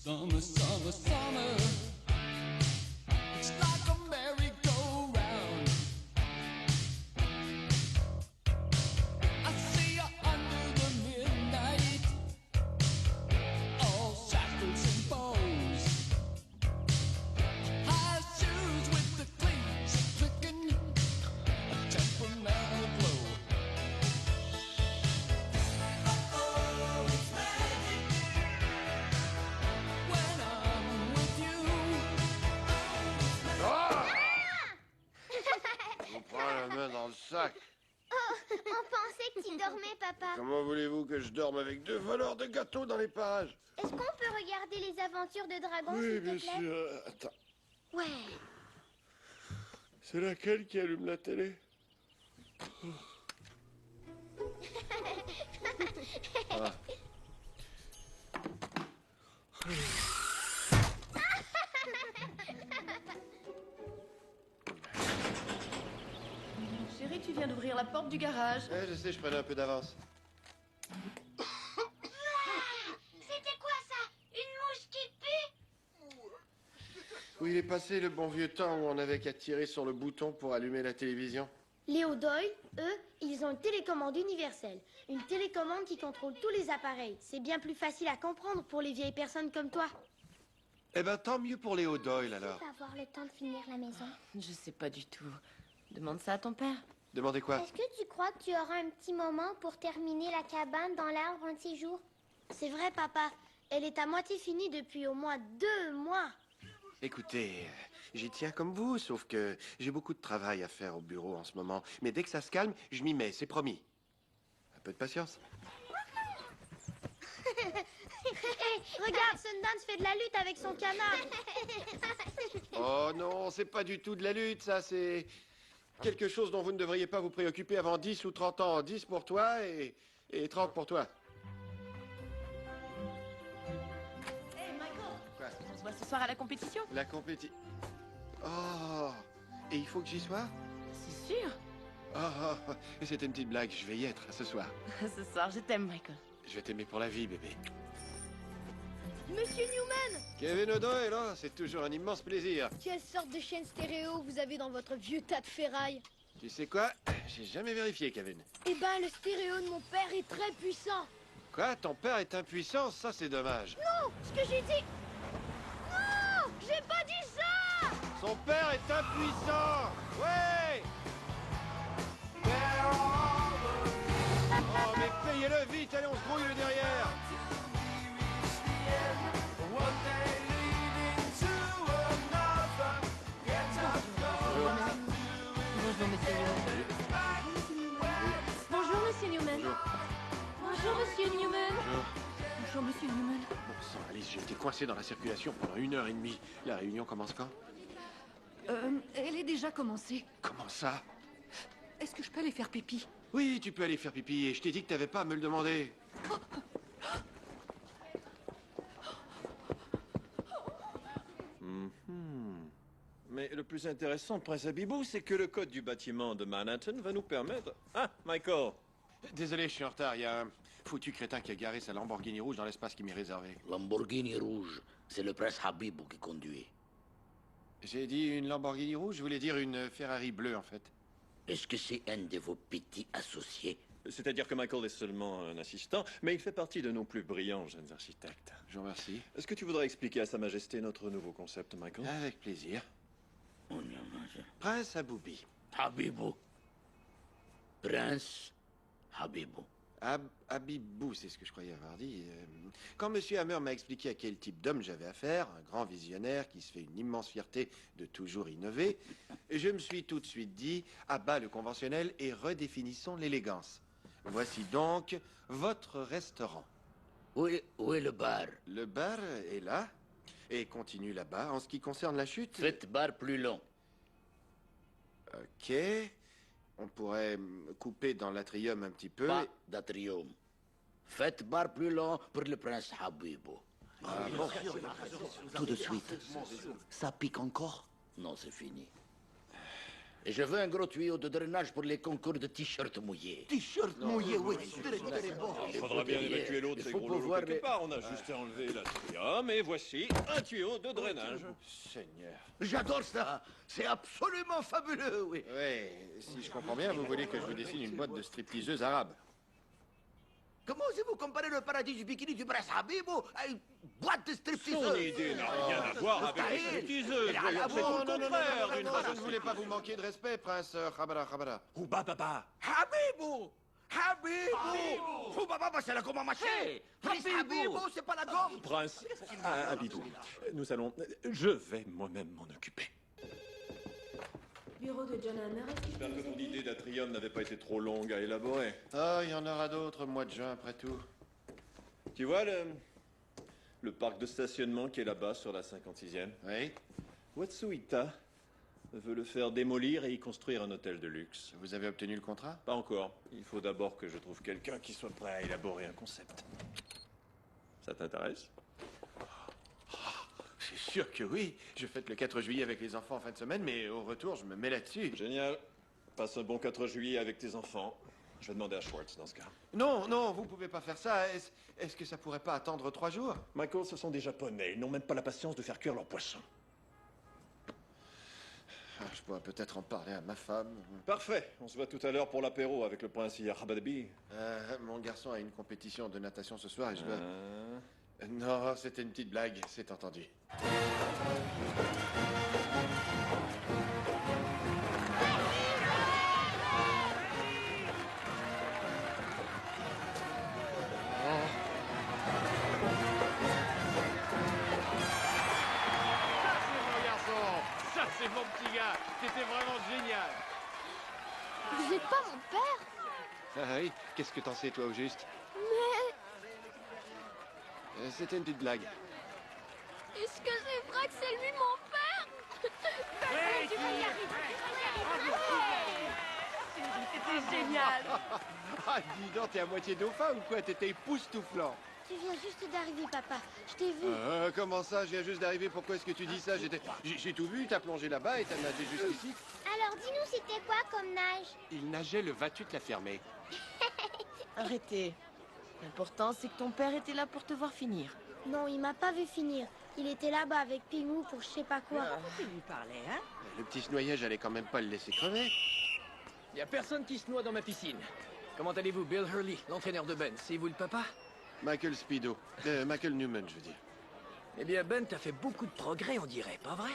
Summer, summer, summer. It's like a merry-go-round. I see you under the midnight, all shackles and bows. High shoes with the cleats clicking, a temperamental glow. Oh, it's magic when I'm with you. On prend la main dans le sac. Oh, on pensait que tu dormais, papa. Comment voulez-vous que je dorme avec deux voleurs de gâteaux dans les parages? Est-ce qu'on peut regarder les aventures de dragon, Oui, s'il bien te plaît? sûr. Attends, Ouais. c'est laquelle qui allume la télé? Ah. Chérie, tu viens d'ouvrir la porte du garage. Ouais, je sais, je prenais un peu d'avance. C'était quoi ça? Une mouche qui pue? Où il est passé le bon vieux temps où on avait qu'à tirer sur le bouton pour allumer la télévision? Léo Doyle, eux, ils ont une télécommande universelle. Une télécommande qui contrôle tous les appareils. C'est bien plus facile à comprendre pour les vieilles personnes comme toi. Eh ben, tant mieux pour Léo Doyle, alors. Tu vas avoir le temps de finir la maison. Je sais pas du tout. Demande ça à ton père. Demandez quoi? Est-ce que tu crois que tu auras un petit moment pour terminer la cabane dans l'arbre un de ces jours? C'est vrai, papa. Elle est à moitié finie depuis au moins 2 mois. Écoutez, j'y tiens comme vous, sauf que j'ai beaucoup de travail à faire au bureau en ce moment. Mais dès que ça se calme, je m'y mets, c'est promis. Un peu de patience. Hé, regarde, Sundance fait de la lutte avec son canard. Oh non, c'est pas du tout de la lutte, ça, c'est quelque chose dont vous ne devriez pas vous préoccuper avant 10 ou 30 ans. 10 pour toi et 30 pour toi. Hey, Michael! Quoi? On se voit ce soir à la compétition? La compétition. Oh, et il faut que j'y sois? C'est sûr. Oh, c'était une petite blague, je vais y être ce soir. Ce soir, je t'aime, Michael. Je vais t'aimer pour la vie, bébé. Monsieur Newman, Kevin O'Doyle, là, c'est toujours un immense plaisir. quelle sorte de chaîne stéréo vous avez dans votre vieux tas de ferraille? Tu sais quoi? J'ai jamais vérifié, Kevin. Eh ben, le stéréo de mon père est très puissant. Quoi? Ton père est impuissant? Ça, c'est dommage. Non, ce que j'ai dit... Non, j'ai pas dit ça. Son père est impuissant! Ouais! Oh, mais payez-le vite! Allez, on se grouille le derrière! Bonjour, monsieur Newman. Bonjour, monsieur Newman. Bonjour, monsieur Newman. Bonjour, monsieur Newman. Bon sang, Alice, j'ai été coincé dans la circulation pendant 1h30. La réunion commence quand? Elle est déjà commencée. Comment ça? Est-ce que je peux aller faire pipi? Oui, tu peux aller faire pipi, et je t'ai dit que t'avais pas à me le demander. Mais le plus intéressant, Prince Abibou, c'est que le code du bâtiment de Manhattan va nous permettre... Ah, Michael! Désolé, je suis en retard. Il y a un foutu crétin qui a garé sa Lamborghini rouge dans l'espace qui m'est réservé. Lamborghini rouge, c'est le prince Habibou qui conduit. J'ai dit une Lamborghini rouge, je voulais dire une Ferrari bleue, en fait. Est-ce que c'est un de vos petits associés? C'est-à-dire que Michael est seulement un assistant, mais il fait partie de nos plus brillants jeunes architectes. Je vous remercie. Est-ce que tu voudrais expliquer à Sa Majesté notre nouveau concept, Michael? Avec plaisir. On y en a. Prince Aboubi. Habibou. Prince Habibou. Habibou, c'est ce que je croyais avoir dit. Quand Monsieur Hammer m'a expliqué à quel type d'homme j'avais affaire, un grand visionnaire qui se fait une immense fierté de toujours innover, je me suis tout de suite dit, à bas le conventionnel et redéfinissons l'élégance. Voici donc votre restaurant. Où est le bar? Le bar est là et continue là-bas. En ce qui concerne la chute... Faites bar plus long. Ok. On pourrait couper dans l'atrium un petit peu. Pas d'atrium. Faites bar plus long pour le prince Habibou. Tout de suite. Ça pique encore? Non, c'est fini. Et je veux un gros tuyau de drainage pour les concours de t-shirts mouillés. T-shirt mouillé, oui. Très bon. Il faudra bien évacuer l'eau de ces gros loulous quelque part. On a juste à enlever l'atrium et voici un tuyau de drainage. Seigneur. J'adore ça. C'est absolument fabuleux, oui. Ouais, si je comprends bien, vous voulez que je vous dessine une boîte de stripteaseuses arabes. Comment osez-vous comparer le paradis du bikini du Prince Habib à une boîte de stripteaseuses? Son idée n'a rien à voir avec les stripteaseuses. Elle a rien à C'est voir. tout le contraire d'une Je bonne ne voulais pas vous manquer de respect, prince Khabara Khabara. Ouba Baba. Habibou. Habibou. Ouba Baba, c'est la gomme à mâcher. Prince Habibou, c'est pas la gomme. Prince Habibou, nous allons... Je vais moi-même m'en occuper. Bureau de John Hammer. J'espère que ton idée d'atrium n'avait pas été trop longue à élaborer. Ah, il y en aura d'autres au mois de juin, après tout. Tu vois le parc de stationnement qui est là-bas sur la 56e? Oui. Watsuita veut le faire démolir et y construire un hôtel de luxe. Vous avez obtenu le contrat? Pas encore. Il faut d'abord que je trouve quelqu'un qui soit prêt à élaborer un concept. Ça t'intéresse? C'est sûr que oui. Je fête le 4 juillet avec les enfants en fin de semaine, mais au retour, je me mets là-dessus. Génial. Passe un bon 4 juillet avec tes enfants. Je vais demander à Schwartz dans ce cas. Non, non, vous pouvez pas faire ça. Est-ce que ça pourrait pas attendre 3 jours? Michael, ce sont des Japonais. Ils n'ont même pas la patience de faire cuire leur poisson. Je pourrais peut-être en parler à ma femme. Parfait. On se voit tout à l'heure pour l'apéro avec le prince Yarhabadabi. Mon garçon a une compétition de natation ce soir et je veux... Non, c'était une petite blague, c'est entendu. Ça, c'est mon petit gars. C'était vraiment génial. Vous êtes pas mon père? Ah oui, qu'est-ce que t'en sais, toi, au juste? Mais C'était une petite blague. est-ce que c'est vrai que c'est lui mon père? Tu vas y arriver. C'était génial. Ah, dis donc, t'es à moitié dauphin ou quoi? T'étais époustouflant. Tu viens juste d'arriver, papa. Je t'ai vu. Comment ça? Je viens juste d'arriver. Pourquoi est-ce que tu dis ça? J'ai tout vu. T'as plongé là-bas et t'as nagé jusqu'ici. Alors dis-nous, c'était quoi comme nage? Il nageait, le vas-tu te la fermer? Arrêtez. L'important, c'est que ton père était là pour te voir finir. Non, il m'a pas vu finir. Il était là-bas avec Pingou pour je sais pas quoi. Tu lui parlais, hein? Le petit se-noyait, j'allais quand même pas le laisser crever. Y a personne qui se noie dans ma piscine. Comment allez-vous, Bill Hurley, l'entraîneur de Ben? C'est vous le papa? Michael Speedo. Michael Newman, je veux dire. Eh bien, Ben, t'as fait beaucoup de progrès, on dirait, pas vrai?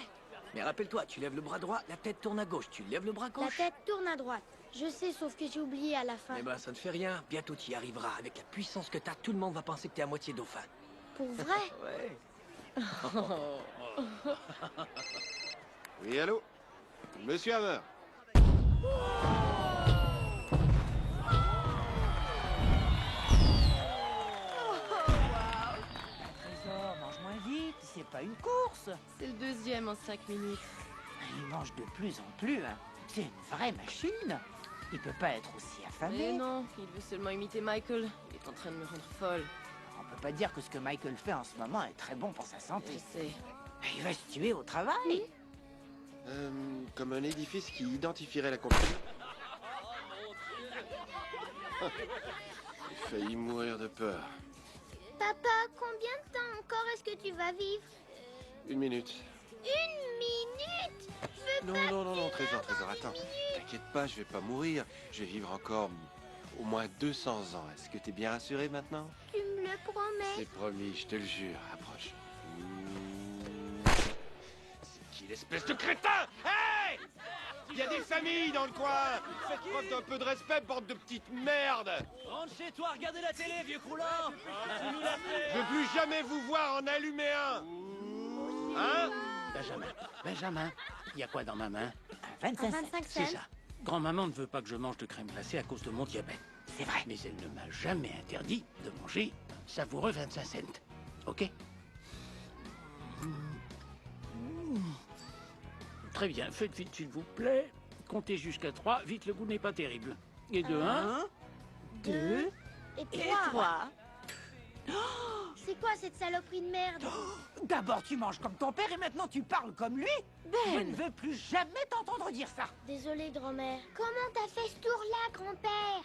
Mais rappelle-toi, tu lèves le bras droit, la tête tourne à gauche. Tu lèves le bras La gauche. tête tourne à droite. Je sais, sauf que j'ai oublié à la fin. Eh ben, ça ne fait rien. Bientôt, tu y arriveras. Avec la puissance que t'as, tout le monde va penser que t'es à moitié dauphin. Pour vrai? Ouais. Oui, allô? Monsieur Hammer. Trésor, mange moins vite, c'est pas une course. C'est le deuxième en 5 minutes. Il mange de plus en plus, hein. C'est une vraie machine. Il peut pas être aussi affamé. Mais non, il veut seulement imiter Michael. Il est en train de me rendre folle. On peut pas dire que ce que Michael fait en ce moment est très bon pour sa santé. Je sais. Il va se tuer au travail. Comme un édifice qui identifierait la compagnie. J'ai failli mourir de peur. Papa, combien de temps encore est-ce que tu vas vivre? 1 minute. 1 minute? Je veux pas Non, vivre Trésor, avant attends. 1 minute. T'inquiète pas, je vais pas mourir. Je vais vivre encore au moins 200 ans. Est-ce que t'es bien rassuré maintenant? Tu me le promets? C'est promis, je te le jure. Approche. C'est qui l'espèce de crétin? Hey! Il y a des familles dans le coin! Faites preuve d'un peu de respect, bande de petites merdes! Rentre chez toi, regardez la télé, vieux croulant. Je veux plus jamais vous voir en allumer un! Hein? Benjamin, il y a quoi dans ma main? Un 25 C'est cents. ça. Grand-maman ne veut pas que je mange de crème glacée à cause de mon diabète. C'est vrai. Mais elle ne m'a jamais interdit de manger un savoureux 25 cents. Ok? Très bien, faites vite s'il vous plaît. Comptez jusqu'à 3, vite le goût n'est pas terrible. Et de 1, 2 Et et 3. 3. C'est quoi cette saloperie de merde? D'abord tu manges comme ton père et maintenant tu parles comme lui? Je ne veux plus jamais t'entendre dire ça. Désolée, grand-mère. Comment t'as fait ce tour-là, grand-père?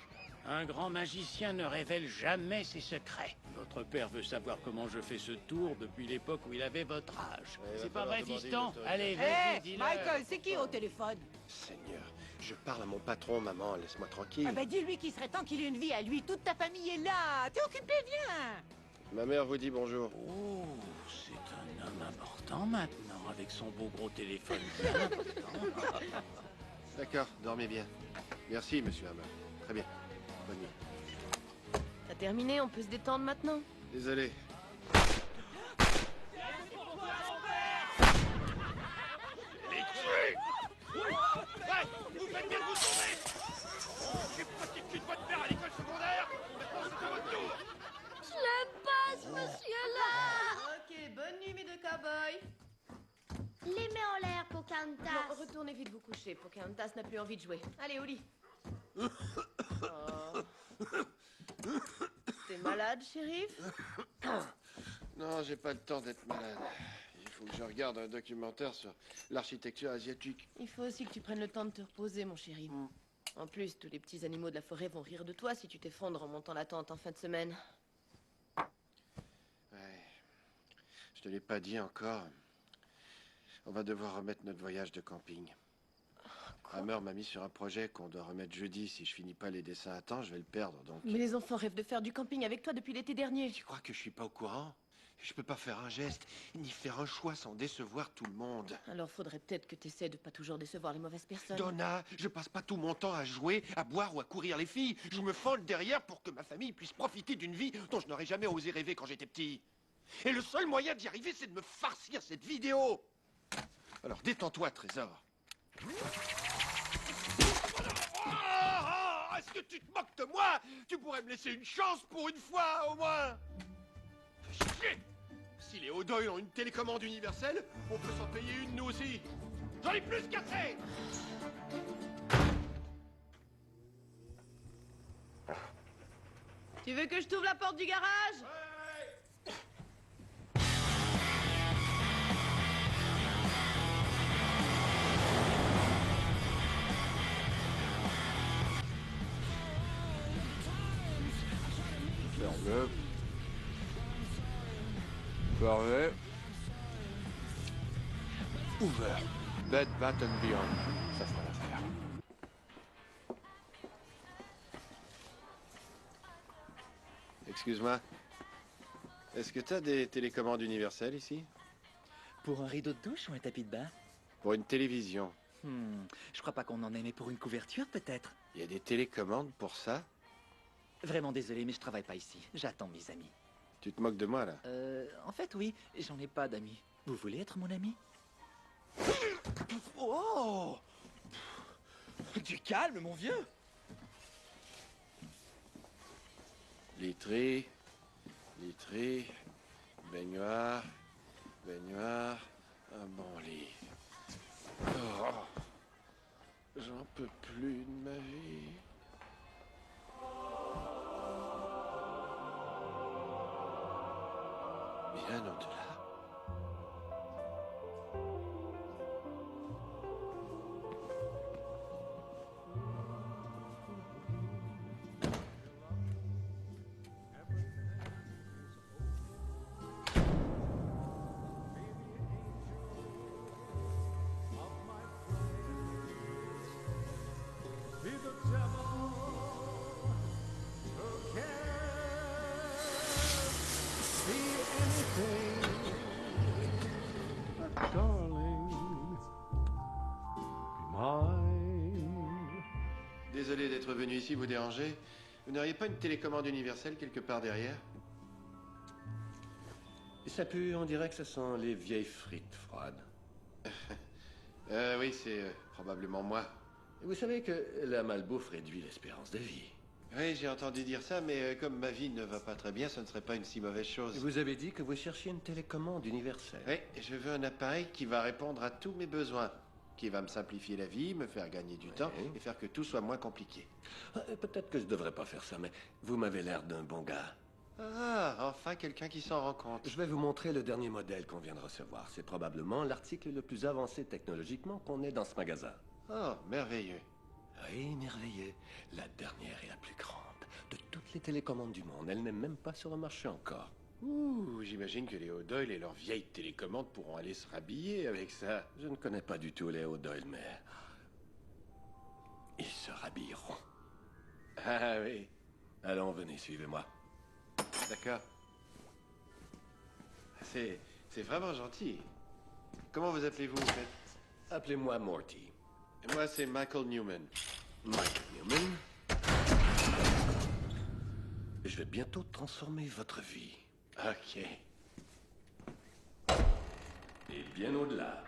Un grand magicien ne révèle jamais ses secrets. Votre père veut savoir comment je fais ce tour depuis l'époque où il avait votre âge. C'est pas vrai, fiston? Allez, vas-y, dis-le. Michael, c'est qui au téléphone? Seigneur, je parle à mon patron, maman, laisse-moi tranquille. Ah bah dis-lui qu'il serait temps qu'il ait une vie à lui. Toute ta famille est là. T'es occupé, viens. Ma mère vous dit bonjour. Oh, c'est un homme important maintenant, avec son beau gros téléphone bien important. D'accord, dormez bien. Merci, monsieur Hammer. Très bien. Bonne nuit. T'as terminé, on peut se détendre maintenant. Désolé. Les tuer! Ouais, vous faites bien de vous tomber! J'ai prostitué de votre père à l'école secondaire! Maintenant, c'est à votre tour! Je l'aime pas, ce monsieur-là. Ok, bonne nuit, mes deux cow-boys. Les mets en l'air, Pocahontas. Bon, retournez vite vous coucher. Pocahontas n'a plus envie de jouer. Allez, au lit. Oh. T'es malade, shérif? Non, j'ai pas le temps d'être malade. Il faut que je regarde un documentaire sur l'architecture asiatique. Il faut aussi que tu prennes le temps de te reposer, mon chéri. En plus, tous les petits animaux de la forêt vont rire de toi si tu t'effondres en montant la tente en fin de semaine. Ouais. Je te l'ai pas dit encore. On va devoir remettre notre voyage de camping. Hammer m'a mis sur un projet qu'on doit remettre jeudi. Si je finis pas les dessins à temps, je vais le perdre, donc... Mais les enfants rêvent de faire du camping avec toi depuis l'été dernier. Tu crois que je suis pas au courant? Je peux pas faire un geste, ni faire un choix sans décevoir tout le monde. Alors faudrait peut-être que t'essaies de pas toujours décevoir les mauvaises personnes. Donna, je passe pas tout mon temps à jouer, à boire ou à courir les filles. Je me fends le derrière pour que ma famille puisse profiter d'une vie dont je n'aurais jamais osé rêver quand j'étais petit. Et le seul moyen d'y arriver, c'est de me farcir cette vidéo. Alors détends-toi, Trésor. Est-ce que tu te moques de moi? Tu pourrais me laisser une chance pour une fois, au moins. Chier! Si les O'Doyle ont une télécommande universelle, on peut s'en payer une, nous aussi. J'en ai plus qu'assez! Tu veux que je t'ouvre la porte du garage? Fermé. Fermé. Ouvert. Bed, Bat and Beyond. Ça fera l'affaire. Excuse-moi. Est-ce que t'as des télécommandes universelles ici? Pour un rideau de douche ou un tapis de bain? Pour une télévision. Je crois pas qu'on en ait, mais pour une couverture, peut-être. Il y a des télécommandes pour ça? Vraiment désolé, mais je travaille pas ici. J'attends mes amis. Tu te moques de moi, là? En fait, oui. J'en ai pas d'amis. Vous voulez être mon ami? Oh! Du calme, mon vieux! Literie, literie, baignoire, baignoire, un bon lit. Oh, j'en peux plus de ma vie. Bien au-delà. Désolé d'être venu ici vous déranger. Vous n'auriez pas une télécommande universelle quelque part derrière? Ça pue, on dirait que ça sent les vieilles frites froides. Oui, c'est probablement moi. Vous savez que la malbouffe réduit l'espérance de vie. Oui, j'ai entendu dire ça, mais comme ma vie ne va pas très bien, ce ne serait pas une si mauvaise chose. Vous avez dit que vous cherchiez une télécommande universelle. Oui, je veux un appareil qui va répondre à tous mes besoins, qui va me simplifier la vie, me faire gagner du temps et faire que tout soit moins compliqué. Peut-être que je devrais pas faire ça, mais vous m'avez l'air d'un bon gars. Ah, enfin quelqu'un qui s'en rend compte. Je vais vous montrer le dernier modèle qu'on vient de recevoir. C'est probablement l'article le plus avancé technologiquement qu'on ait dans ce magasin. Oh, merveilleux. Oui, merveilleux. La dernière et la plus grande de toutes les télécommandes du monde. Elle n'est même pas sur le marché encore. Ouh, j'imagine que les O'Doyle et leurs vieilles télécommandes pourront aller se rhabiller avec ça. Je ne connais pas du tout les O'Doyle, mais... ils se rhabilleront. Ah oui. Allons, venez, suivez-moi. D'accord. C'est vraiment gentil. Comment vous appelez-vous, en fait? Appelez-moi Morty. Et moi, c'est Michael Newman. Michael Newman. Je vais bientôt transformer votre vie. Ok. Et bien au-delà.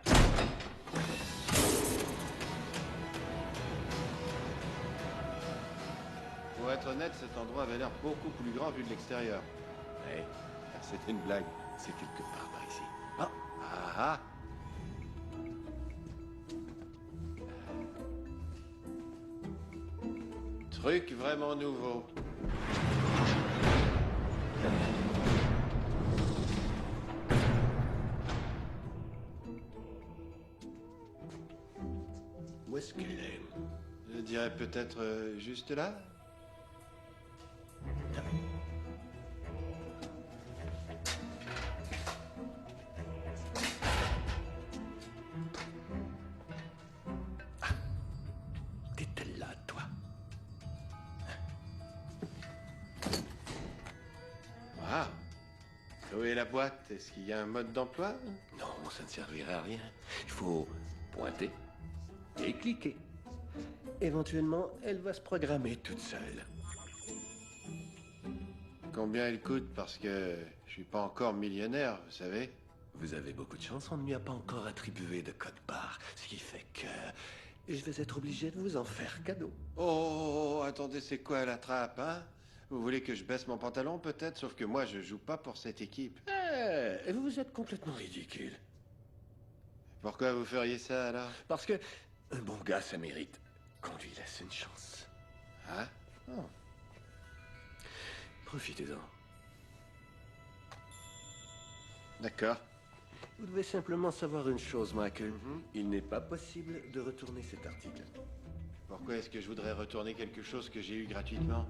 Pour être honnête, cet endroit avait l'air beaucoup plus grand vu de l'extérieur. Ouais. C'était une blague. C'est quelque part par ici. Ah. Ah. Truc vraiment nouveau. Où est-ce qu'elle est? Je dirais peut-être juste là. T'étais là, toi. Ah. Où est la boîte? Est-ce qu'il y a un mode d'emploi? Non, ça ne servirait à rien. Il faut pointer et cliquer. Éventuellement, elle va se programmer toute seule. Combien elle coûte? Parce que je suis pas encore millionnaire, vous savez. Vous avez beaucoup de chance, on ne lui a pas encore attribué de code barre, ce qui fait que je vais être obligé de vous en faire cadeau. Oh, attendez, c'est quoi la trappe, hein? Vous voulez que je baisse mon pantalon, peut-être? Sauf que moi, je joue pas pour cette équipe. Eh, vous êtes complètement ridicule. Pourquoi vous feriez ça, alors? Parce que un bon gars, ça mérite qu'on lui laisse une chance. Hein? Oh. Profitez-en. D'accord. Vous devez simplement savoir une chose, Michael. Il n'est pas possible de retourner cet article. Pourquoi est-ce que je voudrais retourner quelque chose que j'ai eu gratuitement?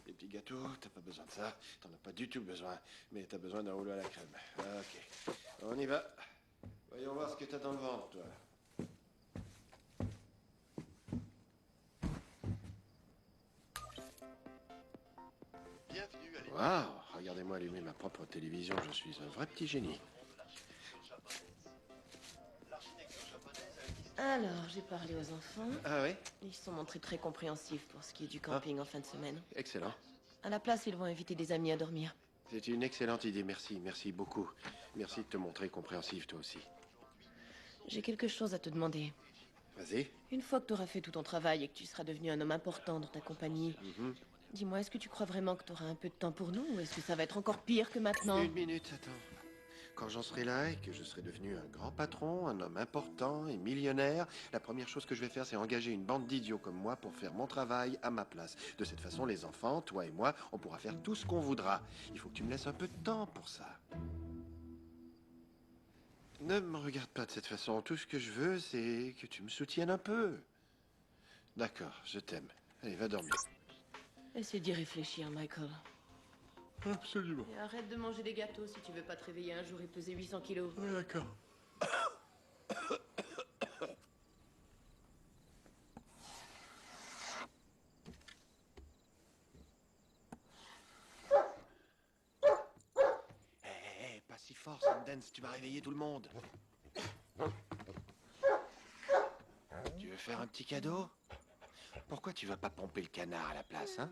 Les petits gâteaux, t'as pas besoin de ça. T'en as pas du tout besoin. Mais t'as besoin d'un rouleau à la crème. Ok. On y va. Voyons voir ce que t'as dans le ventre, toi. Waouh, regardez-moi allumer ma propre télévision, je suis un vrai petit génie. Alors, j'ai parlé aux enfants. Ah oui? Ils se sont montrés très compréhensifs pour ce qui est du camping en fin de semaine. Excellent. À la place, ils vont inviter des amis à dormir. C'est une excellente idée, merci, merci beaucoup. Merci de te montrer compréhensif, toi aussi. J'ai quelque chose à te demander. Vas-y. Une fois que tu auras fait tout ton travail et que tu seras devenu un homme important dans ta compagnie, dis-moi, est-ce que tu crois vraiment que tu auras un peu de temps pour nous ou est-ce que ça va être encore pire que maintenant? Une minute, attends. Quand j'en serai là et que je serai devenu un grand patron, un homme important et millionnaire, la première chose que je vais faire, c'est engager une bande d'idiots comme moi pour faire mon travail à ma place. De cette façon, les enfants, toi et moi, on pourra faire tout ce qu'on voudra. Il faut que tu me laisses un peu de temps pour ça. Ne me regarde pas de cette façon. Tout ce que je veux, c'est que tu me soutiennes un peu. D'accord, je t'aime. Allez, va dormir. Essaie d'y réfléchir, Michael. Absolument. Et arrête de manger des gâteaux si tu veux pas te réveiller un jour et peser 800 kilos. Oui, d'accord. Hé, pas si fort, Sundance, tu vas réveiller tout le monde. Tu veux faire un petit cadeau? Pourquoi tu vas pas pomper le canard à la place, hein?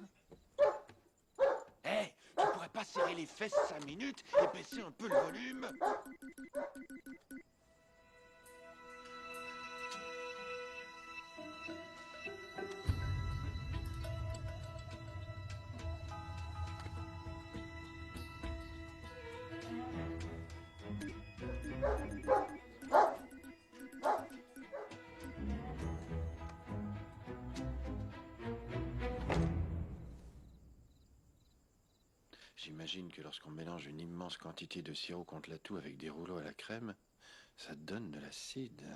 Hé, tu pourrais pas serrer les fesses 5 minutes et baisser un peu le volume? J'imagine que lorsqu'on mélange une immense quantité de sirop contre la toux avec des rouleaux à la crème, ça donne de l'acide.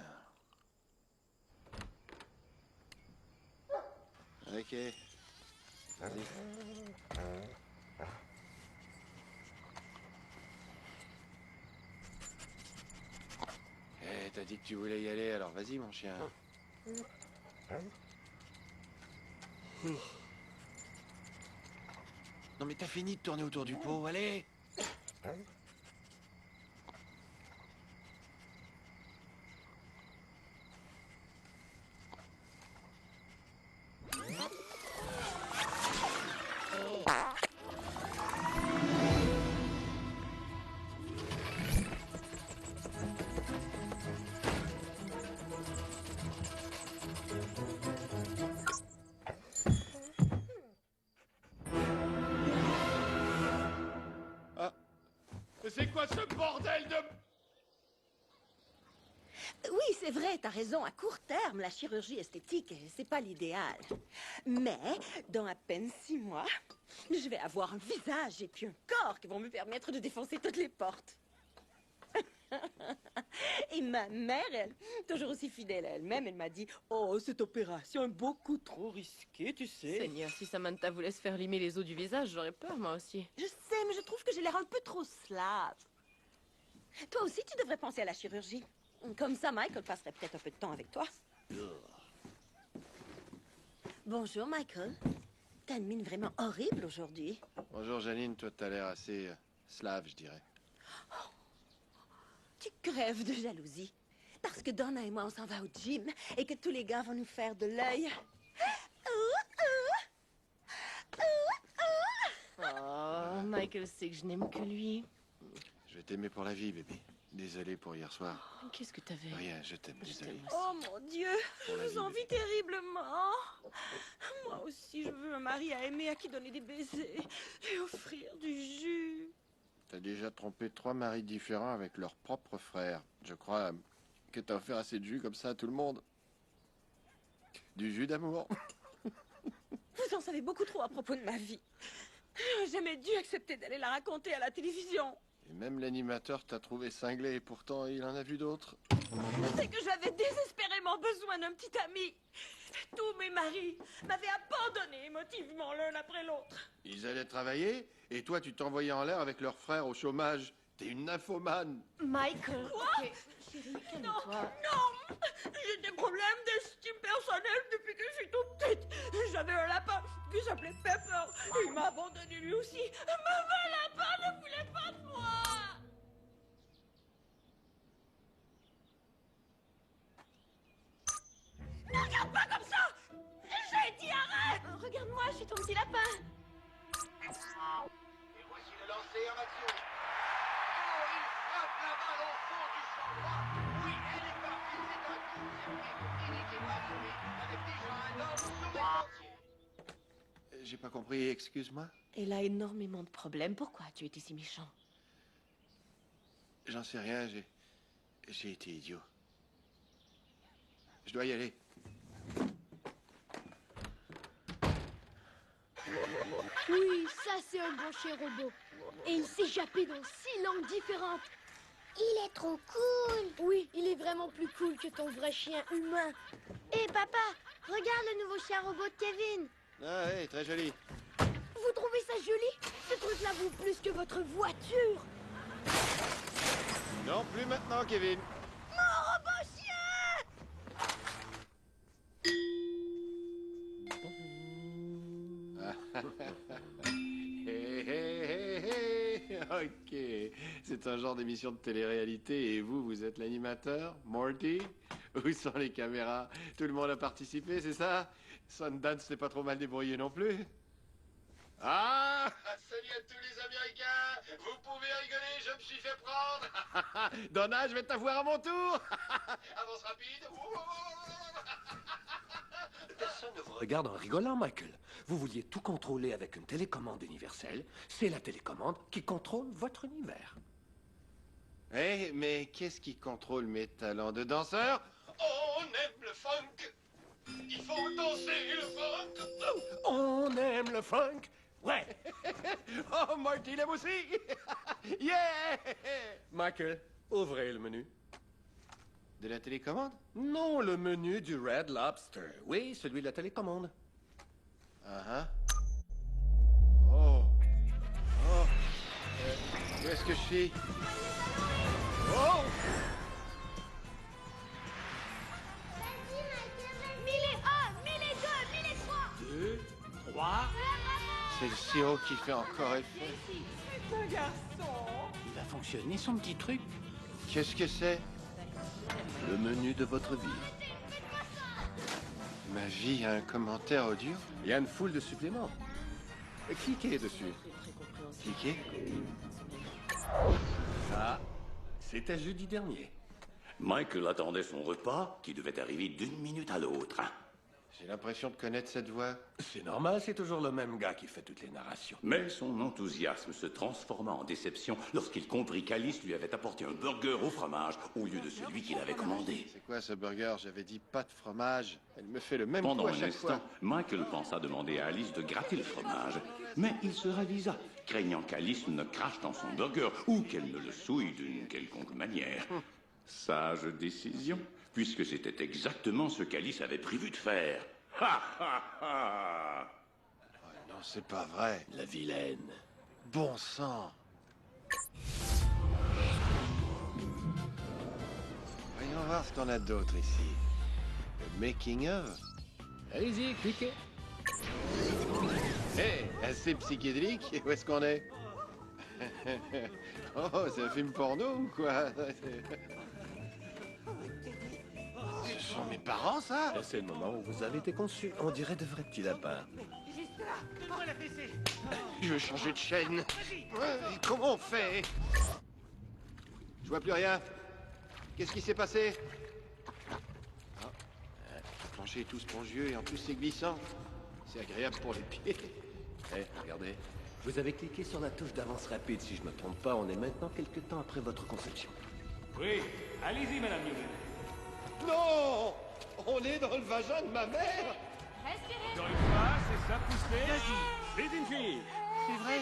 Ok. Vas-y. Eh, t'as dit que tu voulais y aller, alors vas-y, mon chien. Non, mais t'as fini de tourner autour du pot, allez! Mais c'est quoi ce bordel de... Oui, c'est vrai, t'as raison. À court terme, la chirurgie esthétique, c'est pas l'idéal. Mais, dans à peine 6 mois, je vais avoir un visage et puis un corps qui vont me permettre de défoncer toutes les portes. Et ma mère, elle, toujours aussi fidèle à elle-même, elle m'a dit « Oh, cette opération est beaucoup trop risquée, tu sais. » Seigneur, si Samantha voulait se faire limer les os du visage, j'aurais peur, moi aussi. Je sais, mais je trouve que j'ai l'air un peu trop slave. Toi aussi, tu devrais penser à la chirurgie. Comme ça, Michael passerait peut-être un peu de temps avec toi. Bonjour, Michael. T'as une mine vraiment horrible aujourd'hui. Bonjour, Janine. Toi, t'as l'air assez slave, je dirais. Tu crèves de jalousie. Parce que Donna et moi, on s'en va au gym et que tous les gars vont nous faire de l'œil. Oh, Michael sait que je n'aime que lui. Je vais t'aimer pour la vie, bébé. Désolé pour hier soir. Qu'est-ce que t'avais? Rien, je t'aime, désolé. Oh mon Dieu, je vous envie terriblement. Moi aussi, je veux un mari à aimer, à qui donner des baisers et offrir du jus. T'as déjà trompé 3 maris différents avec leurs propres frères. Je crois que t'as offert assez de jus comme ça à tout le monde. Du jus d'amour. Vous en savez beaucoup trop à propos de ma vie. J'aurais jamais dû accepter d'aller la raconter à la télévision. Et même l'animateur t'a trouvé cinglé et pourtant il en a vu d'autres. C'est que j'avais désespérément besoin d'un petit ami. Tous mes maris m'avaient abandonné émotivement l'un après l'autre. Ils allaient travailler et toi tu t'envoyais en l'air avec leurs frères au chômage. T'es une nymphomane. Michael. Quoi? Okay. Chérie, Non, calme-toi. non. J'ai des problèmes d'estime personnelle depuis que je suis toute petite. J'avais un lapin qui s'appelait Pepper. Il m'a abandonné lui aussi. Mauvais lapin ne voulait pas de moi. Ne regarde pas comme ça. J'ai dit arrête. Regarde-moi, je suis ton petit lapin. Et voici le lancer en action. Oh, il frappe la balle au fond du champ droit. Oui, elle est partie. C'est un coup de circuit inéquitable, avec déjà un homme sur les sentiers. J'ai pas compris, excuse-moi. Elle a énormément de problèmes. Pourquoi as-tu été si méchant? J'en sais rien, j'ai été idiot. Je dois y aller. Oui, ça c'est un bon chien robot. Et il s'est jappé dans 6 langues différentes. Il est trop cool. Oui, il est vraiment plus cool que ton vrai chien humain. Hé, papa, regarde le nouveau chien robot de Kevin. Ah ouais, très joli. Vous trouvez ça joli? Ce truc-là vaut plus que votre voiture. Non, plus maintenant, Kevin. Mon robot chien! Hé, hé, hé, hé. Ok, c'est un genre d'émission de télé-réalité et vous êtes l'animateur, Morty? Où sont les caméras? Tout le monde a participé, c'est ça? Sundance s'est pas trop mal débrouillé non plus? Ah! Salut à tous les Américains! Vous pouvez rigoler, je me suis fait prendre! Donna, je vais t'avoir à mon tour! Avance rapide! Personne ne vous regarde en rigolant, Michael. Vous vouliez tout contrôler avec une télécommande universelle. C'est la télécommande qui contrôle votre univers. Eh, mais qu'est-ce qui contrôle mes talents de danseur? On aime le funk! Il faut danser le funk! On aime le funk, Ouais. Oh, Marty l'aime aussi. Yeah. Michael, ouvrez le menu. De la télécommande? Non, le menu du Red Lobster. Oui, celui de la télécommande. Oh. Oh. Où est-ce que je suis? Oh! 2, 3. C'est le sirop qui fait encore effet. Un garçon. Il va fonctionner son petit truc. Qu'est-ce que c'est? Le menu de votre vie. Ma vie a un commentaire audio? Il y a une foule de suppléments. Cliquez dessus. Cliquez? Ça, c'était jeudi dernier. Michael attendait son repas, qui devait arriver d'une minute à l'autre. J'ai l'impression de connaître cette voix. C'est normal, c'est toujours le même gars qui fait toutes les narrations. Mais son enthousiasme se transforma en déception lorsqu'il comprit qu'Alice lui avait apporté un burger au fromage au lieu de celui qu'il avait commandé. C'est quoi ce burger? J'avais dit pas de fromage. Elle me fait le même Pendant coup à un chaque instant, fois. Michael pensa demander à Alice de gratter le fromage, mais il se ravisa, craignant qu'Alice ne crache dans son burger ou qu'elle ne le souille d'une quelconque manière. Sage décision, puisque c'était exactement ce qu'Alice avait prévu de faire. Ha ha ha! Non, c'est pas vrai. La vilaine. Bon sang. Voyons voir ce qu'on a d'autre ici. Le making of. Allez-y, cliquez. Hé, assez psychédélique. Où est-ce qu'on est? Oh, c'est un film porno ou quoi? Ce sont mes parents, ça? C'est le moment où vous avez été conçus. On dirait de vrais petits lapins. Juste là. Pourquoi la fessée? Je veux changer de chaîne. Ouais, comment on fait? Je vois plus rien. Qu'est-ce qui s'est passé? Ah, le plancher est tout spongieux et en plus c'est glissant. C'est agréable pour les pieds. Hé, regardez. Vous avez cliqué sur la touche d'avance rapide. Si je ne me trompe pas, on est maintenant quelques temps après votre conception. Oui, allez-y, madame Newman. Non! On est dans le vagin de ma mère! Encore une fois, c'est ça, pousse-les. Vas-y, c'est une fille. C'est vrai?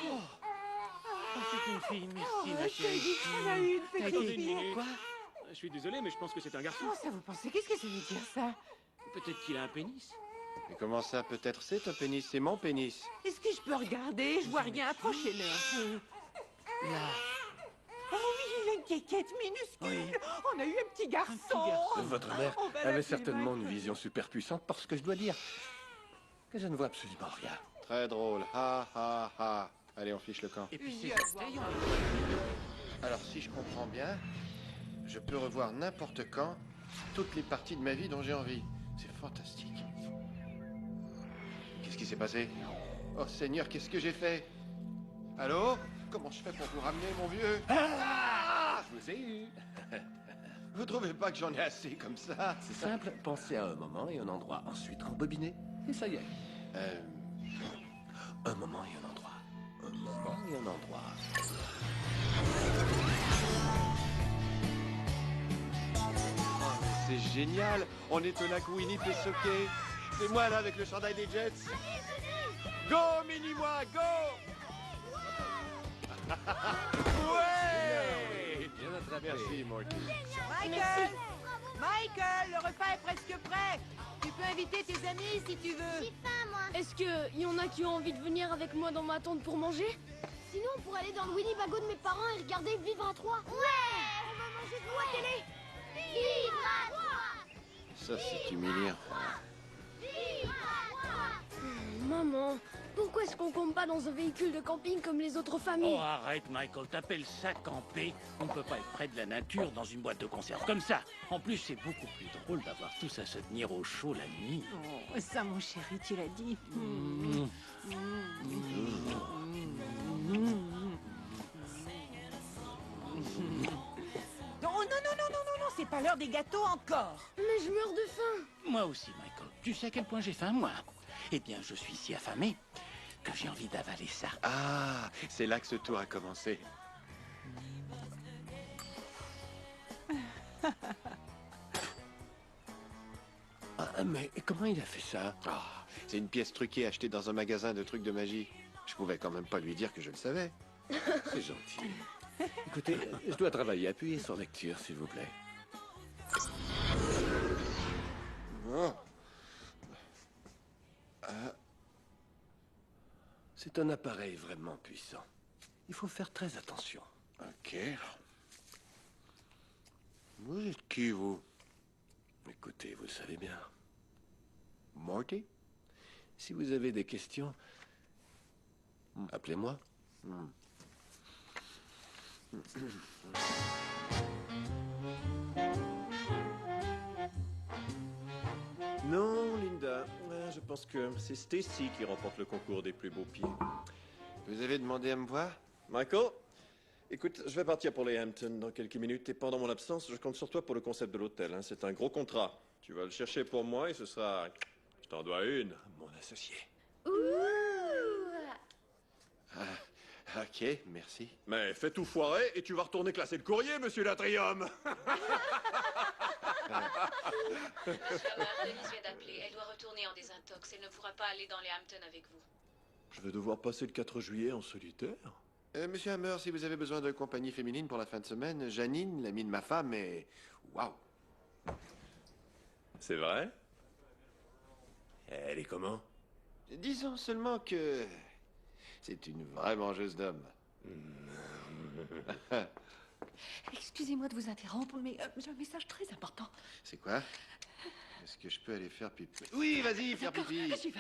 Oh, c'est une fille, merci, ma chérie. On a eu une petite Attendez une fille. minute. Quoi? Je suis désolé, mais je pense que c'est un garçon. Comment ça vous pensez? Qu'est-ce que ça veut dire, ça? Peut-être qu'il a un pénis. Mais comment ça, peut-être c'est un pénis? C'est mon pénis. Est-ce que je peux regarder? Je vois rien. Approchez-le un peu. Là. Oh oui, il a une quéquette minuscule. On a eu un petit garçon. Votre mère On va avait l'appeler certainement une Michael. vision super puissante parce que je dois dire que je ne vois absolument rien. Très drôle. Ha ha ha. Allez, on fiche le camp. Et puis Une c'est vie à voir. Alors, si je comprends bien, je peux revoir n'importe quand toutes les parties de ma vie dont j'ai envie. C'est fantastique. Qu'est-ce qui s'est passé? Oh Seigneur, qu'est-ce que j'ai fait? Allô? Comment je fais pour vous ramener, mon vieux? Ah! Je vous ai eu. Vous trouvez pas que j'en ai assez comme ça? C'est simple, pensez à un moment et un endroit. Ensuite, rembobinez. Et ça y est. Un moment et un endroit. Un moment et un endroit. C'est génial! On est au lac Winnie Pessoquet. C'est moi là avec le chandail des Jets. Go, mini-moi, go! Ouais! Bien attrapé. Merci, Morty. Michael! Michael, le repas est presque prêt. Tu peux inviter tes amis si tu veux. J'ai faim, moi. Est-ce qu'il y en a qui ont envie de venir avec moi dans ma tente pour manger? Sinon, on pourrait aller dans le Winnebago de mes parents et regarder Vivre à 3. Ouais! On va manger de la télé. Vivre à 3! Ça, c'est humiliant. Vivre à 3! Maman, pourquoi est-ce qu'on compte pas dans un véhicule de camping comme les autres familles? Oh, arrête, Michael, t'appelles ça camper? On peut pas être près de la nature dans une boîte de conserve comme ça. En plus, c'est beaucoup plus drôle d'avoir tous à se tenir au chaud la nuit. Oh, ça, mon chéri, tu l'as dit. Non, non, non, non, non, non, non, c'est pas l'heure des gâteaux encore. Mais je meurs de faim. Moi aussi, Michael. Tu sais à quel point j'ai faim, moi? Eh bien, je suis si affamé que j'ai envie d'avaler ça. Ah, c'est là que ce tour a commencé. Ah, mais comment il a fait ça? Ah, c'est une pièce truquée achetée dans un magasin de trucs de magie. Je pouvais quand même pas lui dire que je le savais. C'est gentil. Écoutez, je dois travailler. Appuyez sur lecture, s'il vous plaît. Oh. C'est un appareil vraiment puissant. Il faut faire très attention. Ok. Vous êtes qui, vous? Écoutez, vous le savez bien. Morty? Si vous avez des questions, appelez-moi. Non, Linda. Je pense que c'est Stacy qui remporte le concours des plus beaux pieds. Vous avez demandé à me voir? Michael, écoute, je vais partir pour les Hamptons dans quelques minutes et pendant mon absence, je compte sur toi pour le concept de l'hôtel. Hein. C'est un gros contrat. Tu vas le chercher pour moi et ce sera... Je t'en dois une, mon associé. Ok, merci. Mais fais tout foirer et tu vas retourner classer le courrier, monsieur Latrium. Monsieur Hammer, Denise vient d'appeler. Elle doit retourner en désintox. Elle ne pourra pas aller dans les Hamptons avec vous. Je vais devoir passer le 4 juillet en solitaire. Monsieur Hammer, si vous avez besoin de compagnie féminine pour la fin de semaine, Janine, l'amie de ma femme, est... Waouh! C'est vrai? Elle est comment? Disons seulement que... c'est une vraie mangeuse d'hommes. Excusez-moi de vous interrompre, mais j'ai un message très important. C'est quoi? Est-ce que je peux aller faire pipi? Oui, vas-y, faire pipi! J'y vais.